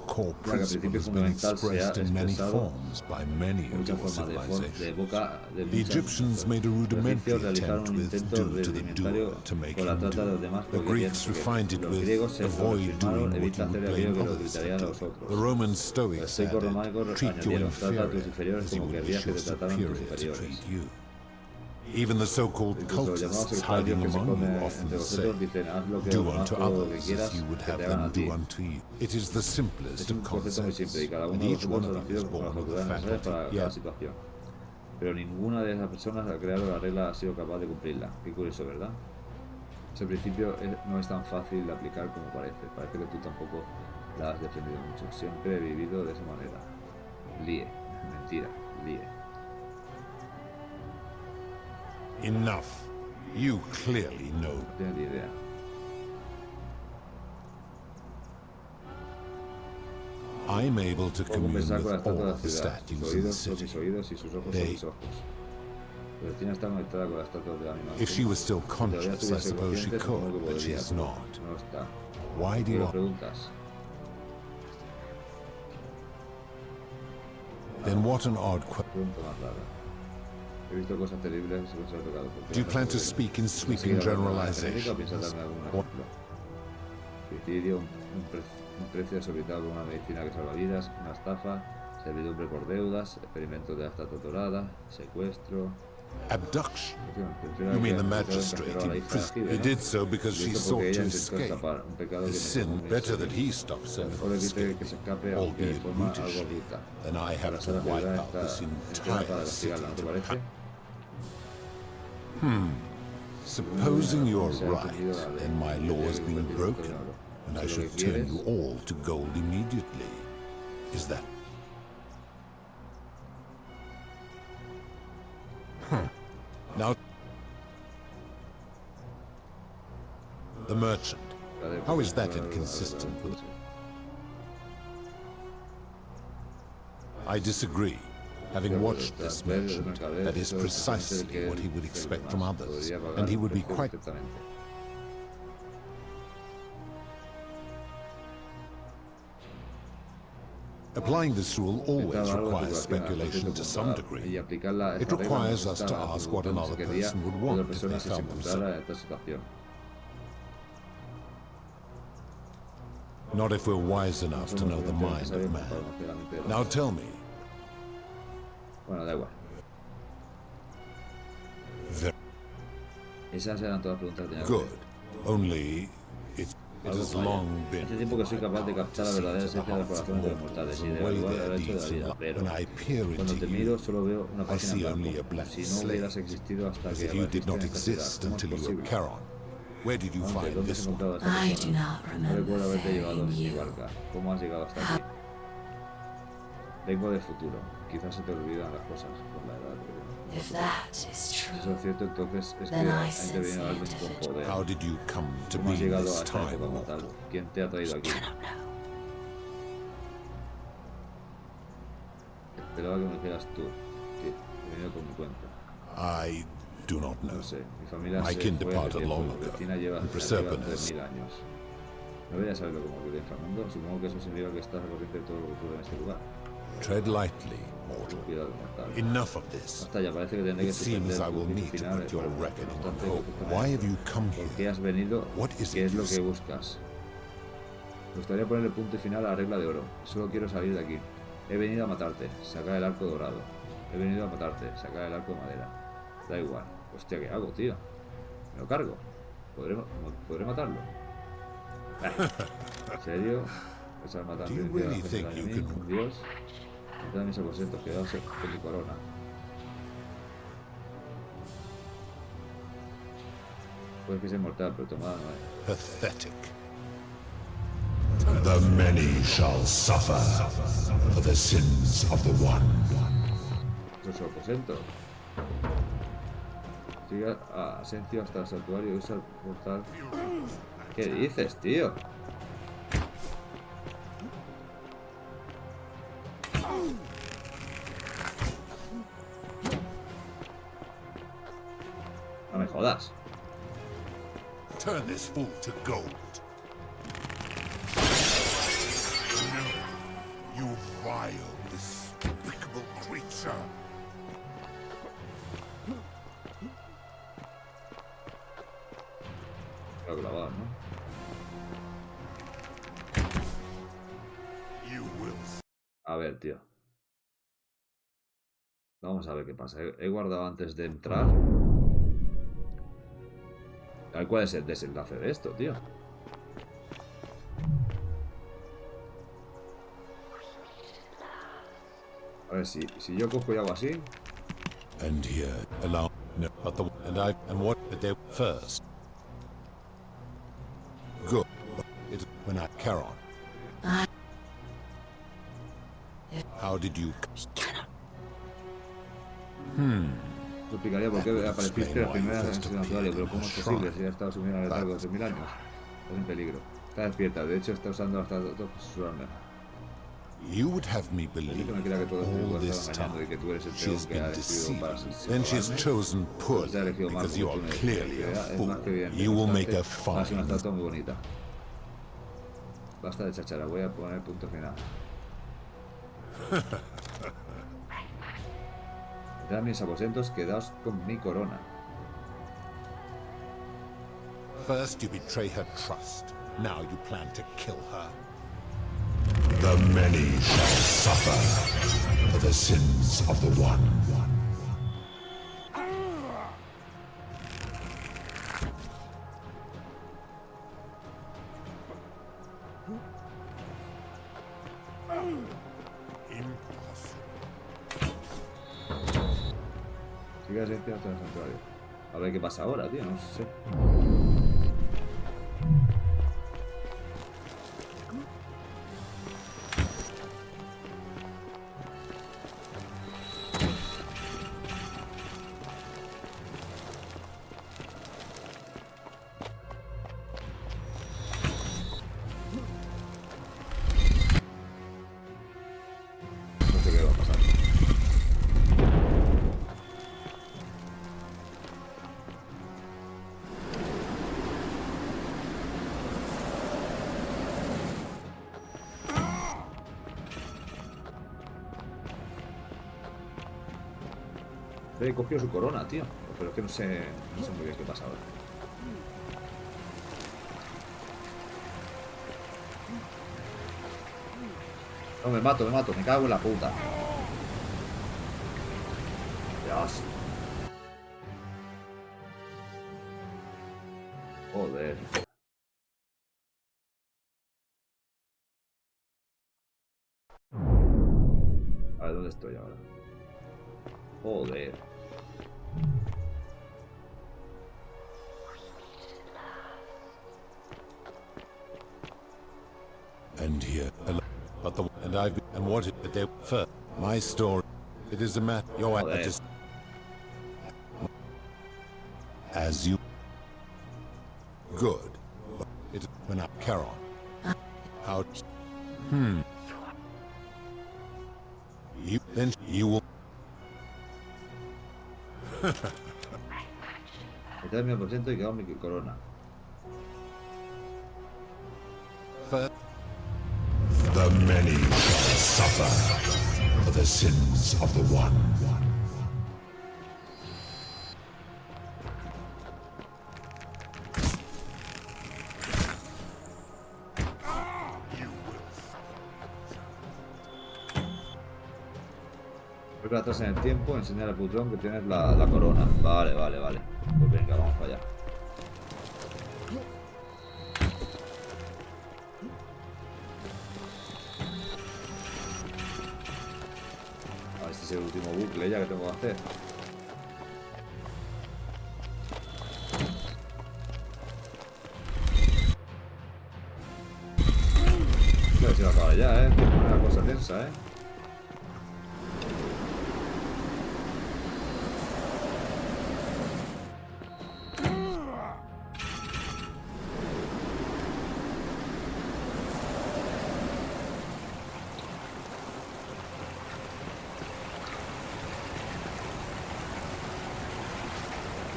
P: the core
B: ya que al
P: principle
B: principio
P: has been
B: fundamental se ha
P: expressed in many
B: expresado
P: forms by many
B: en
P: of
B: muchas
P: your
B: formas de
P: civilizations.
B: boca de
P: The
B: muchas
P: Egyptians made a
B: los egipcios
P: rudimentary
B: realizaron
P: attempt
B: un
P: with
B: intento
P: do to the
B: rudimentario
P: doer to make
B: con la
P: him
B: trata de los
P: do.
B: demás
P: The
B: porque querían
P: Greeks
B: que
P: refined it
B: los
P: with
B: griegos se lo
P: avoid
B: refirmaron,
P: doing what
B: evita
P: you
B: hacer
P: would
B: aquello
P: blame
B: que lo
P: others for
B: gritarían a los
P: doing.
B: otros.
P: The Roman
B: Los
P: Stoics
B: estoicos
P: added,
B: románicos
P: treat your
B: añadieron, trata a tus
P: inferior
B: inferiores
P: as you
B: como
P: would
B: querrías
P: wish
B: que
P: your
B: te trataran tus
P: superior to
B: inferiores.
P: treat you. Even the so-called
B: Incluso los llamados
P: cultists
B: sectarios
P: hiding
B: que se
P: among you
B: esconden
P: often
B: entre
P: say,
B: vosotros dicen haz lo que
P: do
B: los demás,
P: unto
B: todo lo que
P: others
B: quieras
P: as you would
B: que
P: have
B: te hagan
P: them
B: a ti.
P: do unto you. It is the simplest
B: Es
P: of
B: un concepto muy simple y
P: concepts,
B: cada uno
P: and
B: de
P: each one
B: nosotros ha
P: of you is
B: nacido con las
P: born with a
B: autoridades necesarias para
P: faculty,
B: cada
P: yet
B: situación. Pero ninguna de esas personas al crear la regla ha sido capaz de cumplirla. Qué curioso, ¿verdad? Ese principio no es tan fácil de aplicar como parece. Parece que tú tampoco la has defendido mucho. Siempre he vivido de esa manera. Lie. Mentira. Lie.
P: Enough. You clearly know.
B: No tienes ni idea.
P: I'm able to
B: Puedo
P: commune
B: conversar con la
P: with
B: estatua de
P: all
B: la
P: the
B: ciudad. Sus
P: statues in the
B: oídos son
P: city.
B: mis oídos y sus ojos son mis ojos. Cristina está conectada con la estatua de la animación.
P: If she was still
B: Si todavía
P: conscious, I
B: estuviese
P: suppose she
B: consciente, supongo que
P: could, but
B: podría,
P: she's
B: pero
P: not.
B: no está.
P: Why do
B: ¿Por qué
P: you
B: lo
P: ask?
B: preguntas?
P: Then what an odd question.
B: Pregunta más rara. He visto cosas terribles y cosas pecados.
P: Do you plan to speak in sweeping generalizations?
B: ¿O piensas darme algún ejemplo? Suicidio, un precio solicitado por una medicina que salva vidas, una estafa, servidumbre por deudas, experimentos de la estatua dorada, secuestro.
P: Abduction? You mean the magistrate in prison? He did so because she sought to escape. A sin better that he stops her from escaping, albeit brutishly, than I have to wipe out this entire city to punish. Supposing you're right, then my law has been broken, and I should turn you all to gold immediately. Is that... Now, the merchant. How is that inconsistent with... I disagree. Having watched this merchant, that is precisely what he would expect from others, and he would be quite... Applying this rule always requires speculation to some degree. It requires us to ask what another person would want if they found themselves. Not if we're wise enough to know the mind of man. Now tell me.
B: Bueno, da igual. Esas eran todas las preguntas que tenía.
P: Good. Only it has long been.
B: Hace tiempo que soy capaz de captar la verdadera esencia de los corazones de los mortales y de evaluar el hecho de la vida, pero cuando te miro solo veo una página en blanco, si no hubieras existido hasta que apareciste en esta ciudad. ¿Cómo es posible?
P: Where did you find
B: ¿Dónde has
P: this
B: encontrado
P: one?
B: a esta persona? No recuerdo haberte llevado en mi barca. ¿Cómo has llegado hasta aquí? Vengo del futuro. Quizás se te olvidan las cosas por la edad.
D: If that is
B: Si
D: true,
B: eso es cierto, entonces es que
D: then I
B: ha
D: sense
B: intervenido
D: the
B: alguien con
D: identity.
B: poder.
P: How did you come to
B: ¿Cómo has
P: be in
B: llegado a
P: this
B: esta
P: time
B: época
P: warp?
B: mortal? ¿Quién te ha traído aquí? Esperaba que me dijeras tú, que he venido por mi cuenta.
P: I do not know.
B: No sé, mi familia
P: My
B: se
P: kin
B: fue
P: departed
B: hace
P: long
B: tiempo.
P: ago,
B: Cristina lleva
P: and
B: 3.000 años. No deberías saberlo como ocurre en inframundo. Supongo que eso significa que estás al corriente de todo lo que ocurre en este lugar.
P: Tread lightly, mortal.
B: Cuidado, mortal.
P: Enough of this.
B: Basta ya, parece que tendré que
P: It seems
B: suspender
P: I will
B: tu
P: need to
B: final
P: put your
B: para
P: reckoning on
B: bastante
P: hold.
B: que
P: Why have you come
B: ¿Por
P: here?
B: qué has venido?
P: What is
B: ¿Qué
P: it
B: es lo
P: you
B: que buscas? Me gustaría ponerle punto y final a la regla de oro. Solo quiero salir de aquí. He venido a matarte, sacar el arco dorado. He venido a matarte, sacar el arco de madera. Da igual. Hostia, ¿qué hago, tío? ¿Me lo cargo? ¿Podré matarlo? ¿En serio? ¿Estás matando
P: Do you
B: a
P: really think you can...
B: un dios? Mata mis aposentos, quedaos con tu corona. Puede que sea mortal, pero tomada no es.
P: Pathetic. The many shall suffer for the sins of the one.
B: Eso es su aposento. Sigue a Asencio hasta el santuario y usa el portal. ¿Qué dices, tío? No me jodas.
P: Turn this fool to gold. You vile, despicable creature.
B: Lo clavado, ¿no? A ver, tío. Vamos a ver qué pasa. He guardado antes de entrar. A ver cuál es el desenlace de esto, tío. A ver, si yo cojo y hago así.
P: And here, allow no, but the and what did they first? Good. It when I carry on. How did you?
B: Eso explicaría por qué apareciste la primera en el santuario, pero ¿cómo es posible si ha estado sumido en el letargo 12.000 años? Estás en peligro. Está despierta, de hecho está usando hasta datos para susurrarme.
P: You would have me believe all this time she has been deceived. Then she has chosen poorly because you are clearly a fool. You will make a fine.
B: Basta de chachara, voy a poner punto final. Entrad a mis aposentos, quedaos con mi corona.
P: First you betray her trust. Now you plan to kill her. The many shall suffer for the sins of the one.
B: Sigue silenciado hasta el santuario. A ver qué pasa ahora, tío, no sé. No sé qué va a pasar. He cogido su corona, tío. Pero es que no sé muy bien qué pasa ahora. No, me mato, me cago en la puta. Dios. Joder. A ver, ¿dónde estoy ahora? Joder.
P: And here, but the and what it they first. My story. It is a matter. Your just as you. Good. It when I carry on. How? You then you will.
B: Entrad en mi aposento y quedaos mi corona.
P: First, the many shall suffer for the sins of the one.
B: Vuelve atrás en el tiempo, enseñar al putrón que tienes la corona. Vale. Pues venga, vamos para allá. Este es el último bucle ya que tengo que hacer. A ver si va a acabar ya, una cosa tensa,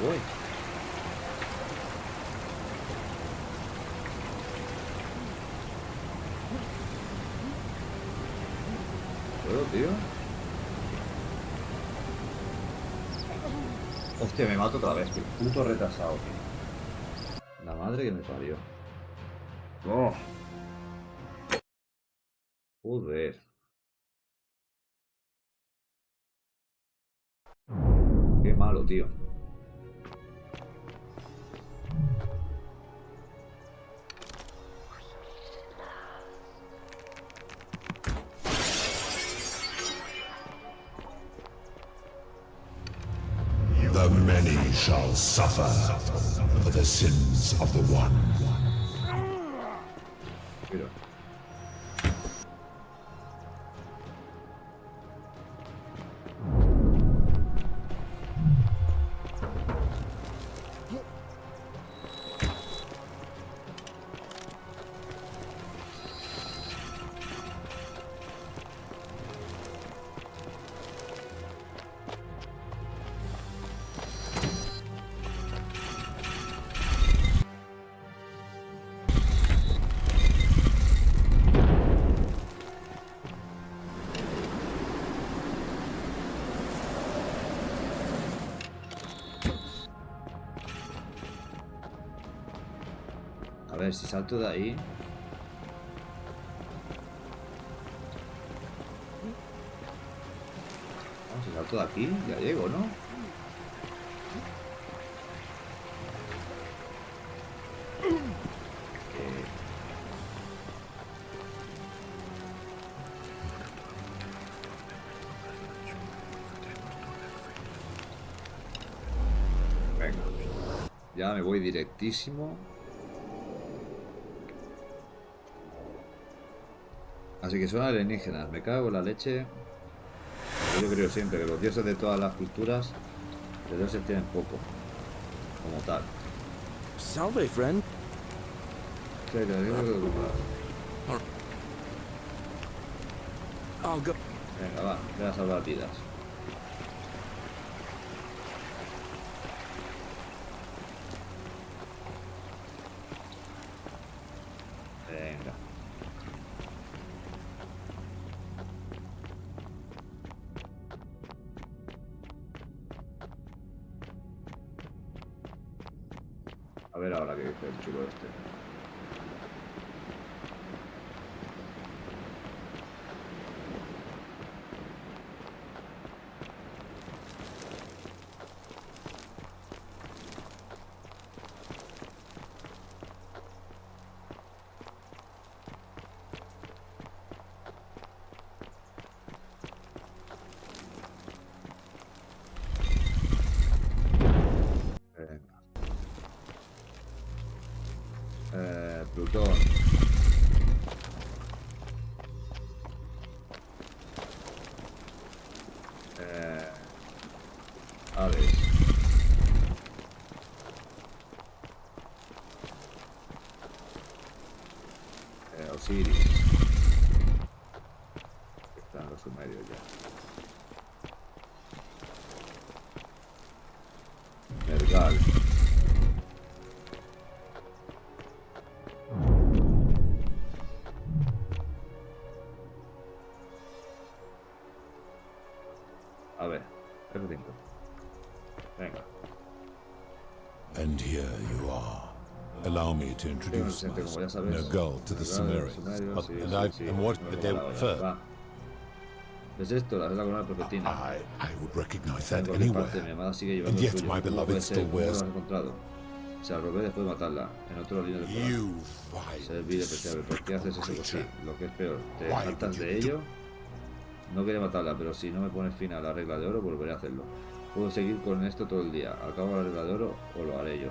B: Uy. ¿Puedo, tío? Hostia, me mato otra vez, qué puto retrasado, tío. La madre que me parió. Oh. Joder. Qué malo, tío.
P: The many shall suffer for the sins of the one.
B: Mira. ver, si salto de ahí... No, si salto de aquí, ya llego, ¿no? Venga. Ya me voy directísimo. Así que son alienígenas. Me cago en la leche. Yo creo siempre que los dioses de todas las culturas, de dioses tienen poco. Como tal.
A: Salve, friend.
B: Sí, te digo que
A: I'll go.
B: venga, va, voy a salvar vidas. Venga. A ver ahora qué dice el chulo este. Plutón. Hades. Osiris. Están los sumerios ya. Nergal. A ver, F5. Venga.
P: And here you are. Allow me to introduce myself, Nergal to the Sumerians. And what they first.
B: ¿Ves esto? La corona profetina.
P: I would recognize that anywhere. And yet my beloved still wears.
B: Se la robé después de matarla. En otro línea de ser vil despreciable. ¿Por qué haces eso, José? Lo que es peor, ¿te hartas de ello? No quería matarla, pero si no me pones fin a la regla de oro, volveré a hacerlo. Puedo seguir con esto todo el día. Acabo la regla de oro o lo haré yo.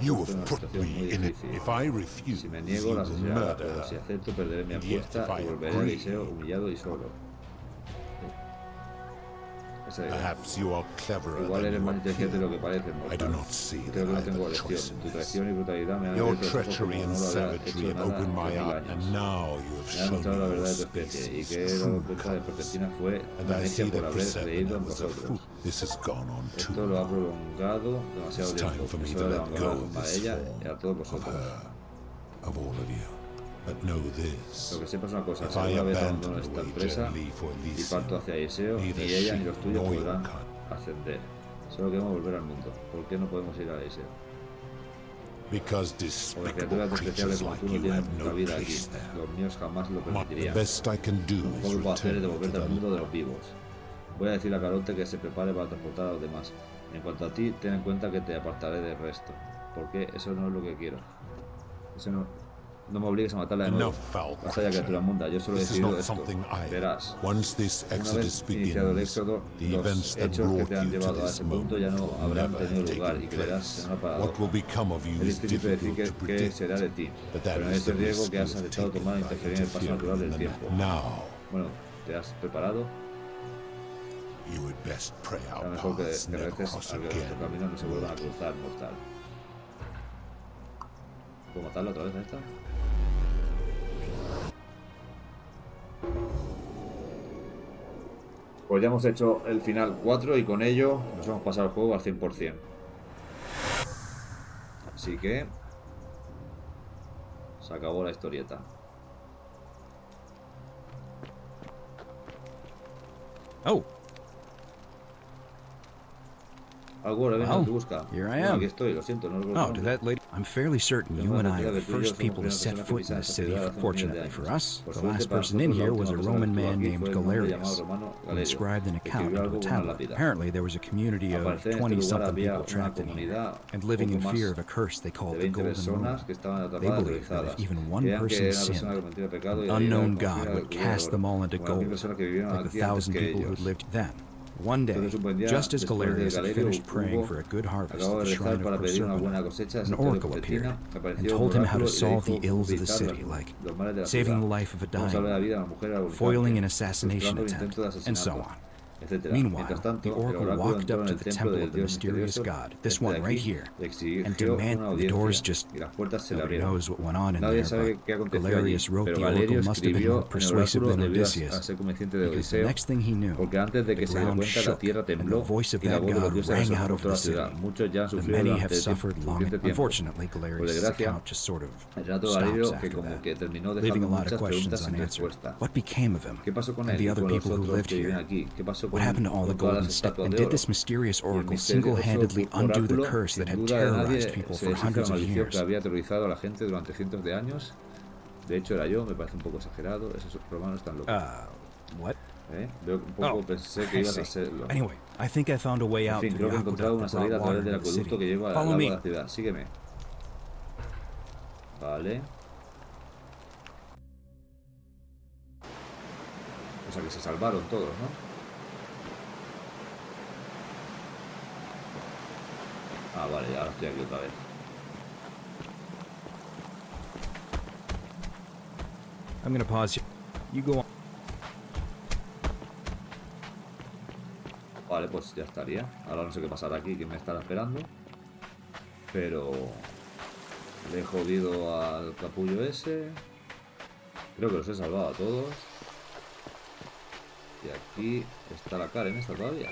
P: You have put me in it. If I refuse,
B: si me niego, la asesinará, pero si acepto, perderé mi apuesta y volveré a Eliseo humillado y solo.
P: Perhaps you are cleverer
B: igual eres
P: than
B: más
P: you
B: inteligente de lo que parece,
P: I do not see
B: creo que no
P: that I
B: tengo
P: have a
B: elección.
P: choice in
B: Tu
P: this.
B: traición y brutalidad me han
P: Your
B: abierto los ojos
P: treachery
B: como
P: and
B: no lo había
P: savagery
B: hecho
P: have
B: nada
P: opened my
B: en 1000
P: eye,
B: años.
P: and now you have
B: Me has
P: shown
B: mostrado la
P: me
B: verdad
P: your
B: de tu especie y
P: species'
B: que la
P: true
B: ofensa de Prospectina fue
P: And
B: una
P: I
B: necia
P: see
B: por
P: that
B: haber creído en
P: Persephone was a
B: vosotros.
P: fool. This has gone on too
B: Esto lo ha
P: long.
B: prolongado demasiado
P: It's time
B: tiempo.
P: for me
B: Es
P: to
B: hora de
P: let
B: abandonar la
P: go of
B: forma de
P: this
B: ella
P: form
B: y a todos
P: of
B: vosotros.
P: her, of all of you. But know this.
B: Lo que sepas una cosa,
P: If
B: si
P: I
B: alguna vez
P: abandon
B: abandono
P: the
B: esta
P: way
B: empresa
P: gently for
B: y
P: Elysium,
B: parto hacia Eliseo, ni
P: neither
B: ella
P: she
B: ni los tuyos
P: nor your
B: podrán
P: kind.
B: ascender. Solo queremos volver al mundo. ¿Por qué no podemos ir a Eliseo?
P: Because
B: Porque
P: despicable
B: criaturas despreciables
P: creatures
B: como
P: like
B: tú no
P: you
B: tienen
P: have no
B: cabida aquí.
P: place there.
B: Los míos jamás lo
P: The
B: permitirían.
P: best I can do
B: Lo
P: is
B: mejor que puedo hacer es
P: return to
B: devolverte al
P: the
B: mundo de los vivos. Voy a decir a Caronte que se prepare para transportar a los demás. En cuanto a ti, ten en cuenta que te apartaré del resto. Porque eso no es lo que quiero. Eso no me obligues a matarla de nuevo. Basta ya, criatura munda, yo solo he
P: This is
B: decidido
P: not
B: esto.
P: something I.
B: Verás.
P: Once this
B: Una
P: exodus
B: vez iniciado el
P: begins,
B: éxodo,
P: the
B: los
P: events that
B: hechos que
P: brought
B: te han
P: you to
B: llevado a
P: this
B: ese punto ya
P: moment
B: no
P: will
B: habrán
P: never
B: tenido
P: have
B: lugar y
P: taken
B: que verás
P: place.
B: en una
P: What will
B: paradoja.
P: become of you
B: Es
P: is
B: difícil predecir
P: difficult to
B: qué
P: predict,
B: será de ti,
P: but that
B: pero en
P: is
B: ese
P: the
B: riesgo
P: risk
B: que
P: you
B: has
P: have
B: aceptado
P: taken
B: tomar al
P: by
B: interferir en el paso natural del
P: interfering.
B: tiempo.
P: Now,
B: Bueno, ¿te has preparado?
P: you would best pray
B: Será
P: our
B: mejor que
P: paths never
B: reces
P: cross
B: a que
P: again.
B: nuestros caminos no se vuelvan a cruzar, mortal. ¿Puedo matarla otra vez a esta? Pues ya hemos hecho el final 4 y con ello nos hemos pasado el juego al 100%. Así que se acabó la historieta.
H: Oh.
B: Alguna vez no te busca.
Q: Here I
B: Bueno,
Q: am.
B: aquí estoy, lo siento, no recuerdo
Q: Oh,
B: tu
Q: to
B: nombre.
Q: that lady. I'm fairly certain you and I are the first people to set foot in this city. Fortunately for us, the last person in here was a Roman man named Galerius, who inscribed an account into a tablet. Apparently, there was a community of 20-something people trapped in here, and living in fear of a curse they called the Golden Moon. They believed that if even one person sinned, an unknown god would cast them all into gold, like the 1,000 people who lived then. One day, just as Galerius had finished praying for a good harvest at the shrine of Proserpine, an oracle appeared and told him how to solve the ills of the city, like saving the life of a dying woman, foiling an assassination attempt, and so on. Meanwhile, the oracle walked up to the temple of the mysterious god, this one right here, and demanded the doors just... Nobody knows what went on in there, but Galerius wrote the oracle must have been more persuasive than Odysseus, because the next thing he knew, the ground shook, and the voice of that god rang out over the city. The many have suffered long. Unfortunately, Galerius' account just sort of stops after that, leaving a lot of questions unanswered. What became of him, and the other people who lived here? What happened to all the golden stuff? And did this mysterious oracle single-handedly undo the curse that had terrorized people for hundreds of years?
B: Había aterrorizado a la gente durante cientos de años. De hecho, era yo, me parece un poco exagerado. Esos romanos están locos.
Q: What?
B: Veo un poco, pensé que ibas a hacerlo.
Q: Anyway, I think I found a way out.
B: En fin, creo que he encontrado una salida a través del acueducto que lleva al agua de la ciudad. Sígueme. Vale. O sea que se salvaron todos, ¿no? Ah, vale, ahora estoy aquí otra vez.
Q: I'm gonna pause you. You go on.
B: Vale, pues ya estaría. Ahora no sé qué pasará aquí, quién me estará esperando. Pero... le he jodido al capullo ese. Creo que los he salvado a todos. Y aquí está la Karen esta todavía.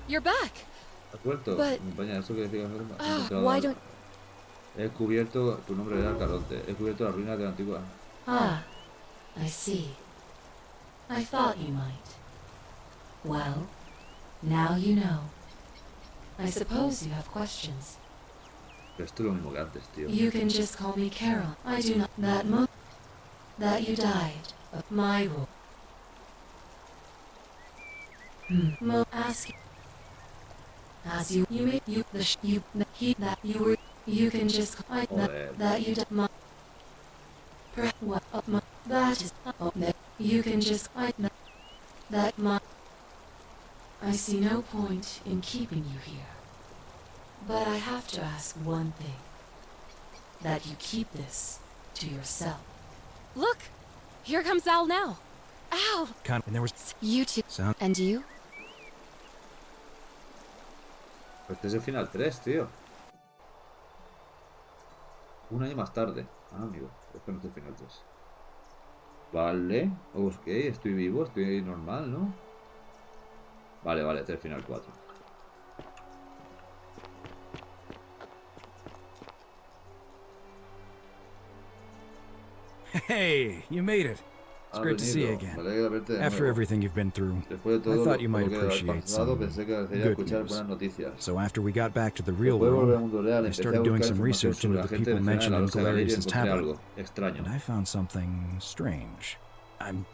J: You're back.
B: ¿Has vuelto?
J: But...
B: compañera, eso que decías.
J: why don't...
B: He descubierto... tu nombre era Caronte. He descubierto las ruinas de la antigua...
D: Ah, I see. I thought you might. Well, now you know. I suppose you have questions.
B: Pero esto es lo mismo que antes, tío.
D: You can just call me Carol. I do not... That you died of my rule. Ask... As you may... You... The... You... He... That you were... You can just... That you died... My... What... My... That is... You can just... That my... I see no point in keeping you here. But I have to ask one thing. That you keep this to yourself.
J: Look! Here comes Al now. Al!
Q: And there was...
J: You two.
Q: Sound.
J: And you?
B: Este es el final 3, tío. Un año más tarde. Ah, amigo. Este no es el final 3. Vale. Ok, estoy vivo, estoy normal, ¿no? Vale, vale, este es el final 4.
Q: Hey, you made it. It's great to see you again. After everything you've been through, I thought you might appreciate some good news. So after we got back to the real world, I started doing some research into the people mentioned in Galerius' tablet, and I found something strange. I'm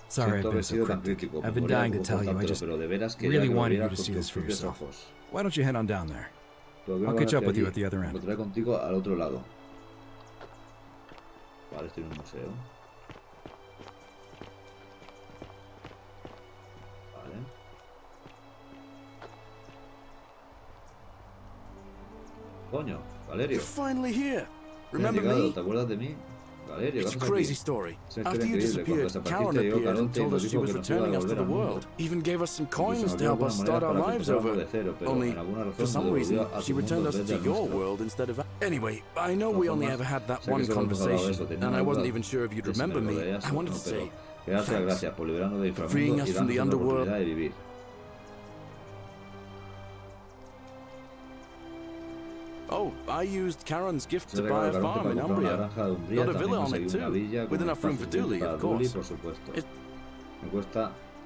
Q: sorry I've been so cryptic. I've been dying to tell you, I just really wanted you to see this for yourself. Why don't you head on down there? I'll catch up with you at the other end.
B: Vale, estoy en un museo. Vale. Coño, Valerio.
A: You're finally here. Remember
B: llegado,
A: me?
B: ¿te acuerdas de mí? Valerio,
A: It's a crazy story. After you disappeared, Karen appeared and told us she was returning us to the world. Even gave us some coins to help us start our lives over. Only, for some reason, she returned us to your world instead of... Anyway, I know we only ever had that one conversation, and I wasn't even sure if you'd remember me. I wanted to say thanks for freeing us from the underworld. Oh, I used Karen's gift to buy a farm in Umbria. Got a villa on it too, with enough room for Dooley, of course.
B: Me cuesta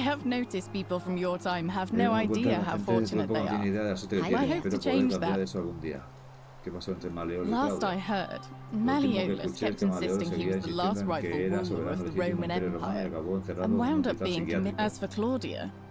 I: have noticed people from your time have no idea how fortunate they
B: tiene idea de la
I: are.
B: suerte que
I: I
B: tiene.
I: hope to
B: Espero poder
I: change
B: cambiar
I: that.
B: eso algún día. ¿Qué pasó entre Maleolo y
I: Last
B: Claudia?
I: I heard,
B: Lo último que
I: Malleolus
B: escuché es
I: kept
B: que Maleolo
I: insisting he
B: seguía
I: was the last
B: insistiendo en
I: rightful
B: que era
I: ruler
B: soberano
I: of the
B: legítimo
I: Roman
B: del Imperio Romano y
I: Empire,
B: acabó encerrado
I: and
B: en un
I: wound up
B: hospital
I: being committed.
B: psiquiátrico.
I: As for Claudia,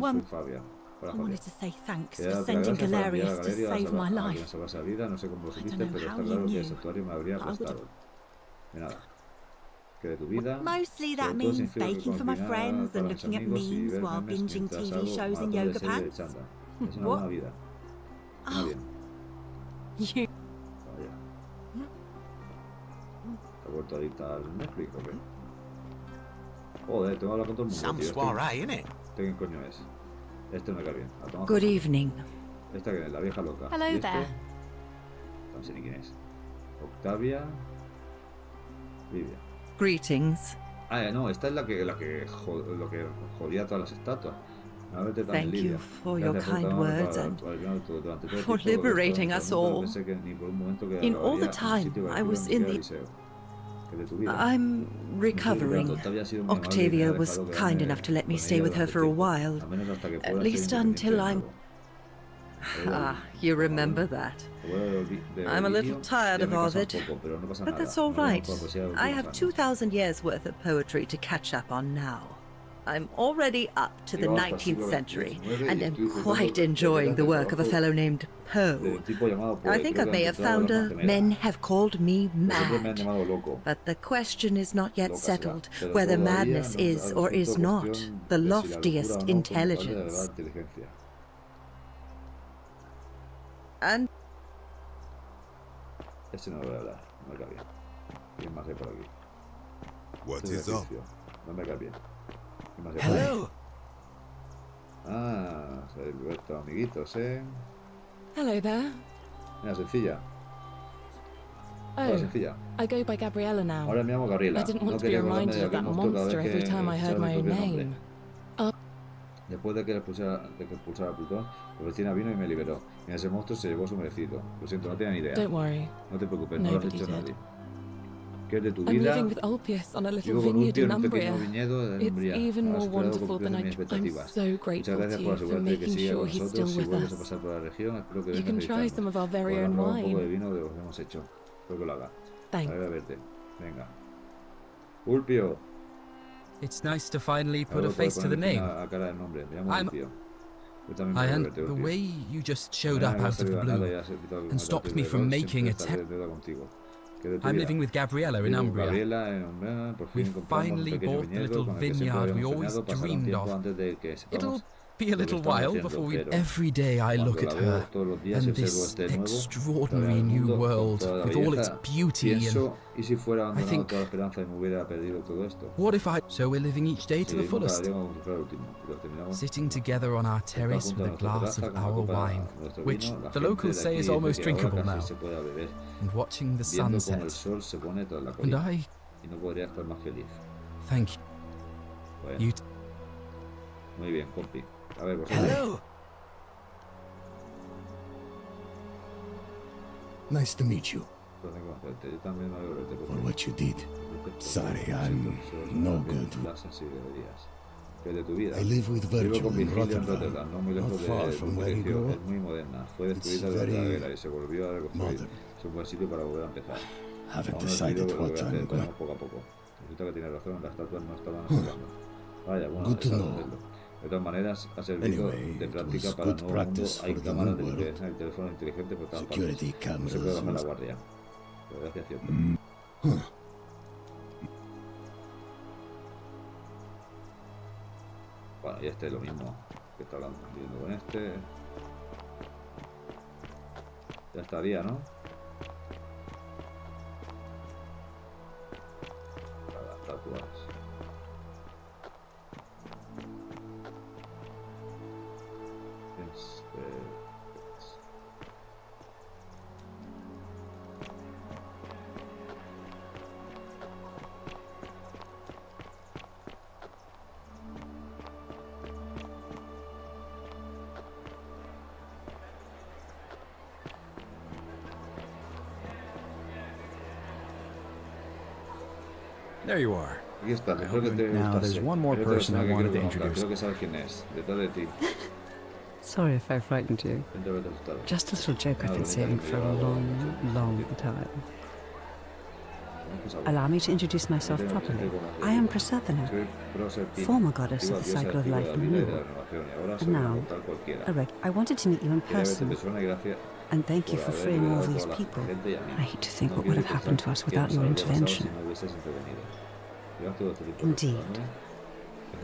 J: one.
B: Soy Fabia. Hola,
R: I
B: Fabia.
R: wanted to say thanks
B: Quería
R: for
B: darte
R: sending
B: las gracias por enviar a
R: Galerius to
B: Galeria
R: save my
B: a quien
R: life.
B: salvase la vida. No sé cómo lo supiste,
R: know
B: pero
R: how
B: está
R: you
B: claro que
R: knew.
B: ese santuario me habría
R: I would've-
B: aplastado. De nada. Que de tu vida.
R: Mostly that
B: Sobre todo
R: means
B: significa que
R: baking for my
B: combinar
R: friends
B: para
R: and
B: mis
R: looking at
B: amigos y
R: memes
B: ver
R: while
B: memes
R: binging
B: mientras
R: TV
B: hago
R: shows and
B: maratones de
R: yoga
B: serie de
R: pants.
B: chanda. Es una
R: What?
B: buena vida. Suena bien.
R: You.
B: Vaya. ¿Te has vuelto adicta al Netflix o qué? Joder, tengo que hablar con todo el mundo,
K: Some
B: tío.
K: soiree, innit?
B: ¿Qué coño es? Este no me cae bien. A tomar
C: Good
B: por culo.
C: evening.
B: Esta que es la vieja loca.
J: Hello
B: ¿Y este?
J: there.
B: No sé ni quién es. Octavia. Livia.
C: Greetings.
B: Ah, no, esta es lo que jodía todas las estatuas. A verte también,
C: Thank
B: Livia.
C: you for your
B: Gracias por
C: kind
B: estar
C: words
B: para-
C: and
B: para el final durante todo el
C: for
B: tiempo que
C: liberating
B: estás
C: us
B: en el mundo,
C: all.
B: no pensé que ni por un momento que
C: In all the
B: acabaría en un
C: time
B: sitio
C: I
B: parecido
C: was
B: ni
C: in
B: siquiera
C: the
B: Eliseo.
C: I'm recovering. Octavia was kind enough to let me stay with her for a while. At least until I'm... Ah, you remember that. I'm a little tired of Ovid, but that's all right. I have 2,000 years worth of poetry to catch up on now. I'm already up to the 19th century, and am quite enjoying the work of a fellow named Poe. I think I may have found a "Men have called me mad," but the question is not yet settled whether madness is or is not the loftiest intelligence. And
B: Este no lo voy a hablar, no me cae bien. ¿Quién más hay por aquí?
P: What is up?
B: No me cae bien. ¿Quién más hay por aquí? Ah, se han vuelto amiguitos, ¿eh?
S: Hello there.
B: Mira, sencilla. Hola,
S: Oh,
B: sencilla.
S: I go by Gabriella now.
B: Ahora me llamo Gabriela.
S: I didn't want
B: No
S: to be
B: quería acordarme
S: reminded
B: de
S: of that
B: aquel monstruo cada
S: monster
B: vez
S: every
B: que
S: time I heard
B: escuchaba
S: my
B: mi
S: own
B: propio nombre.
S: name.
B: Después de que expulsara a Plutón, la vecina vino y me liberó. Y ese monstruo se llevó su merecido. Lo siento, no tenía ni idea.
S: Don't worry.
B: No te preocupes, no lo has
S: Nobody
B: hecho
S: did.
B: nadie. ¿Qué es de tu
S: I'm
B: vida?
S: living with Ulpius on a little
B: Vivo con
S: vineyard
B: Ulpio
S: in
B: en un
S: Umbria.
B: pequeño viñedo de
S: It's
B: Umbria.
S: even
B: Has
S: more
B: superado
S: wonderful
B: con
S: than
B: creces
S: I'm
B: mis expectativas.
S: so
B: Muchas
S: grateful
B: gracias
S: to
B: por
S: you for
B: asegurarte que
S: making
B: siga
S: sure
B: con
S: he's
B: nosotros.
S: still
B: Si
S: with
B: vuelves a
S: us.
B: pasar por la región, espero que
S: You
B: vengas
S: can
B: a
S: try
B: visitarnos.
S: some of our very
B: Podrás
S: own
B: probar un poco de
S: wine.
B: vino de lo que hemos hecho. Espero que lo haga.
S: Thanks.
B: A ver, a verte. Venga. Ulpio.
H: It's nice to finally put
B: Ahora
H: a face to the
B: ponerle
H: name.
B: a cara del nombre. Me llamo
H: I'm-
B: Ulpio. Yo también
H: I
B: puedo
H: and
B: verte,
H: the
B: Ulpio.
H: way you just showed
B: Mañana
H: up
B: que
H: out
B: has
H: of the
B: salido a nada
H: blue
B: y has evitado que
H: and
B: me
H: stopped
B: trates
H: me
B: de
H: from
B: rol,
H: making
B: siempre
H: a
B: estaré de deuda contigo. ¿Qué de tu
H: I'm
B: vida?
H: living with Gabriella in
B: Vivo con
H: Umbria.
B: Gabriela en Umbria. Por
H: We
B: fin compramos un
H: finally
B: pequeño
H: bought the
B: viñedo
H: little
B: con el que siempre
H: vineyard we
B: habíamos
H: always
B: soñado. Pasará un
H: dreamed
B: tiempo
H: of.
B: antes de que sepamos
H: It'll be a
B: lo que
H: little
B: estamos
H: while
B: haciendo,
H: before we...
B: pero
H: Every day I look
B: cuando
H: at
B: la veo
H: her
B: todos los días y
H: and
B: observo
H: this
B: este nuevo,
H: extraordinary
B: el
H: new
B: mundo con
H: world
B: toda la
H: with all its
B: belleza,
H: beauty and...
B: pienso, ¿y si fuera
H: I
B: abandonado
H: think,
B: toda la esperanza y me hubiera perdido todo esto?
H: what if I... So we're living each day to the
B: Seguimos cada
H: fullest,
B: día como si fuera el último, y lo terminamos
H: sitting together on our terrace
B: junto
H: with
B: a
H: a
B: nuestra
H: glass
B: terraza
H: of
B: con la
H: our
B: copa de
H: wine,
B: nuestro
H: which
B: vino. La
H: the
B: gente
H: locals
B: de
H: say
B: aquí
H: is
B: dice
H: almost
B: que ahora
H: drinkable
B: casi
H: now,
B: se puede beber,
H: and watching the
B: viendo
H: sunset.
B: cómo el sol se pone tras la
H: And
B: colina.
H: I...
B: Y no podría estar más feliz.
H: Thank you.
B: Bueno,
H: You...
B: muy bien, compi. A ver, vosotros.
E: Hello. Nice to meet you.
B: Entonces, conocerte. Yo también me alegro de verte,
E: For
B: compi.
E: what you did. Sorry,
B: Siento,
E: I'm
B: solo
E: no
B: bien
E: good.
B: las sensibilidades. ¿Qué es de tu vida?
E: I live with
B: Vivo
E: Virgil
B: con
E: in
B: Virgilio en
E: Rotterdam,
B: Rotterdam, no muy
E: not
B: lejos
E: far
B: de
E: from
B: donde
E: where you
B: creció.
E: grew
B: Es
E: up.
B: muy moderna. Fue destruida
E: It's
B: durante la
E: very
B: guerra y se volvió a reconstruir.
E: modern.
B: Es un buen sitio para volver a empezar.
E: Haven't
B: Aún no he
E: decided
B: decidido lo que
E: what
B: voy a hacer,
E: I'm
B: veremos
E: going.
B: poco a poco. Resulta que tiene razón, las estatuas no estaban sobrando. Vaya, bueno,
E: Good to
B: es
E: know.
B: hacerlo. De todas maneras, ha servido
E: Anyway,
B: de
E: it
B: práctica
E: was
B: para el
E: good
B: nuevo mundo.
E: practice
B: Hay
E: for the
B: cámaras de
E: new world.
B: vigilancia, hay teléfonos inteligentes por todas
E: Security
B: partes. No se puede
E: cameras
B: bajar la
E: and-
B: guardia. Pero gracias, cierto.
E: Huh.
B: Bueno, y este es lo mismo que está hablando viendo con este. Ya estaría, ¿no? Las estatuas.
Q: There you are.
B: Aquí está, espero que te
Q: Now,
B: gustase.
Q: there's one more
B: Hay otro
Q: person I
B: personaje que
Q: wanted to
B: quiero conocer.
Q: introduce.
B: Creo que sabes quién es, detrás de ti.
T: Sorry if I frightened you.
B: Dentro de asustado.
T: Just a little joke I've
B: Una
T: been
B: bromita
T: saving
B: que me
T: for a
B: llevaba
T: long, long time. Allow me to introduce myself properly. I am Prasadana, former goddess of the cycle of life and renewal. And now, I wanted to meet you in person. And thank you for freeing all these people. I hate to think what would have happened to us without your intervention. Indeed.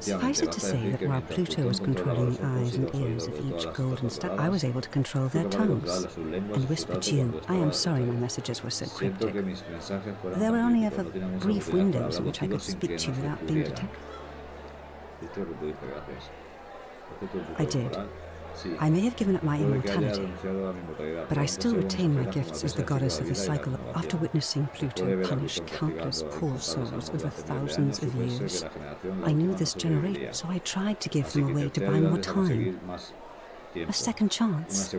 T: Suffice it to say that while Pluto was controlling the eyes and ears of each golden star, I was able to control their tongues and whisper to you. I am sorry my messages were so cryptic. There were only ever brief windows in which I could speak to you without being detected. I did. I may have given up my immortality, but I still retain my gifts as the goddess of the cycle after witnessing Pluto punish countless poor souls over thousands of years. I knew this generation, so I tried to give them a way to buy more time. A second chance.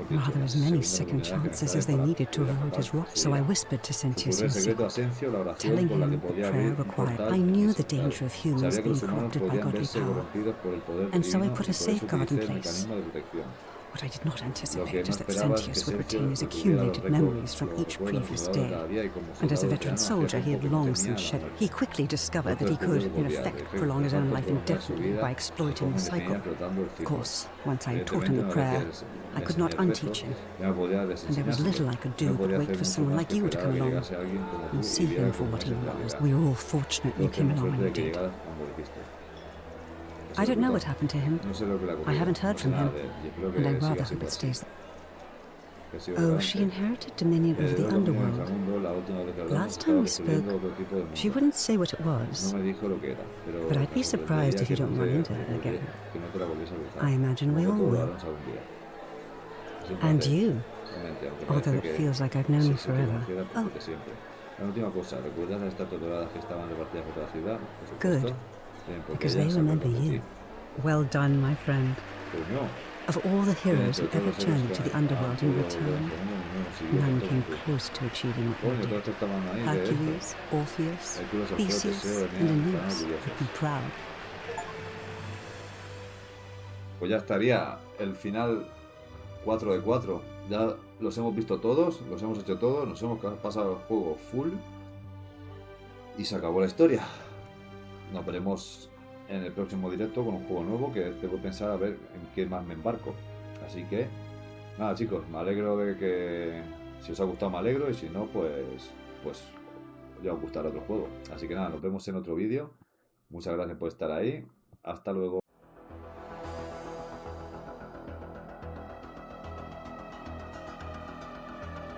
T: Rather as many second chances as they needed to avoid his wrath. So I whispered to Sentius in secret, telling him the prayer required. I knew the danger of humans being corrupted by godly power, and so I put a safeguard in place. What I did not anticipate is that Sentius would retain his accumulated memories from each previous day, and as a veteran soldier he had long since shed. He quickly discovered that he could, in effect, prolong his own life indefinitely by exploiting the cycle. Of course, once I had taught him the prayer, I could not unteach him, and there was little I could do but wait for someone like you to come along and see him for what he was. We were all fortunate you came along when you did. I don't know what happened to him. I haven't heard from him, and I rather hope it stays. Oh, she inherited dominion over the underworld. Last time we spoke, she wouldn't say what it was, but I'd be surprised if you don't run into her again. I imagine we all will. And you, although it feels like I've known you forever. Oh. Good. Because they remember you. Well done, my friend. Of all the heroes who ever journeyed to the underworld and returned, none came close to achieving what you did. Hercules, Orpheus, Theseus, and Aeneas would be proud.
B: Pues ya estaría el final 4 de 4. Ya los hemos visto todos, los hemos hecho todos, nos hemos pasado el juego full y se acabó la historia. Nos veremos en el próximo directo con un juego nuevo que tengo que pensar a ver en qué más me embarco. Así que, nada chicos, me alegro de que si os ha gustado me alegro y si no, pues ya os gustará otro juego. Así que nada, nos vemos en otro vídeo. Muchas gracias por estar ahí. Hasta luego.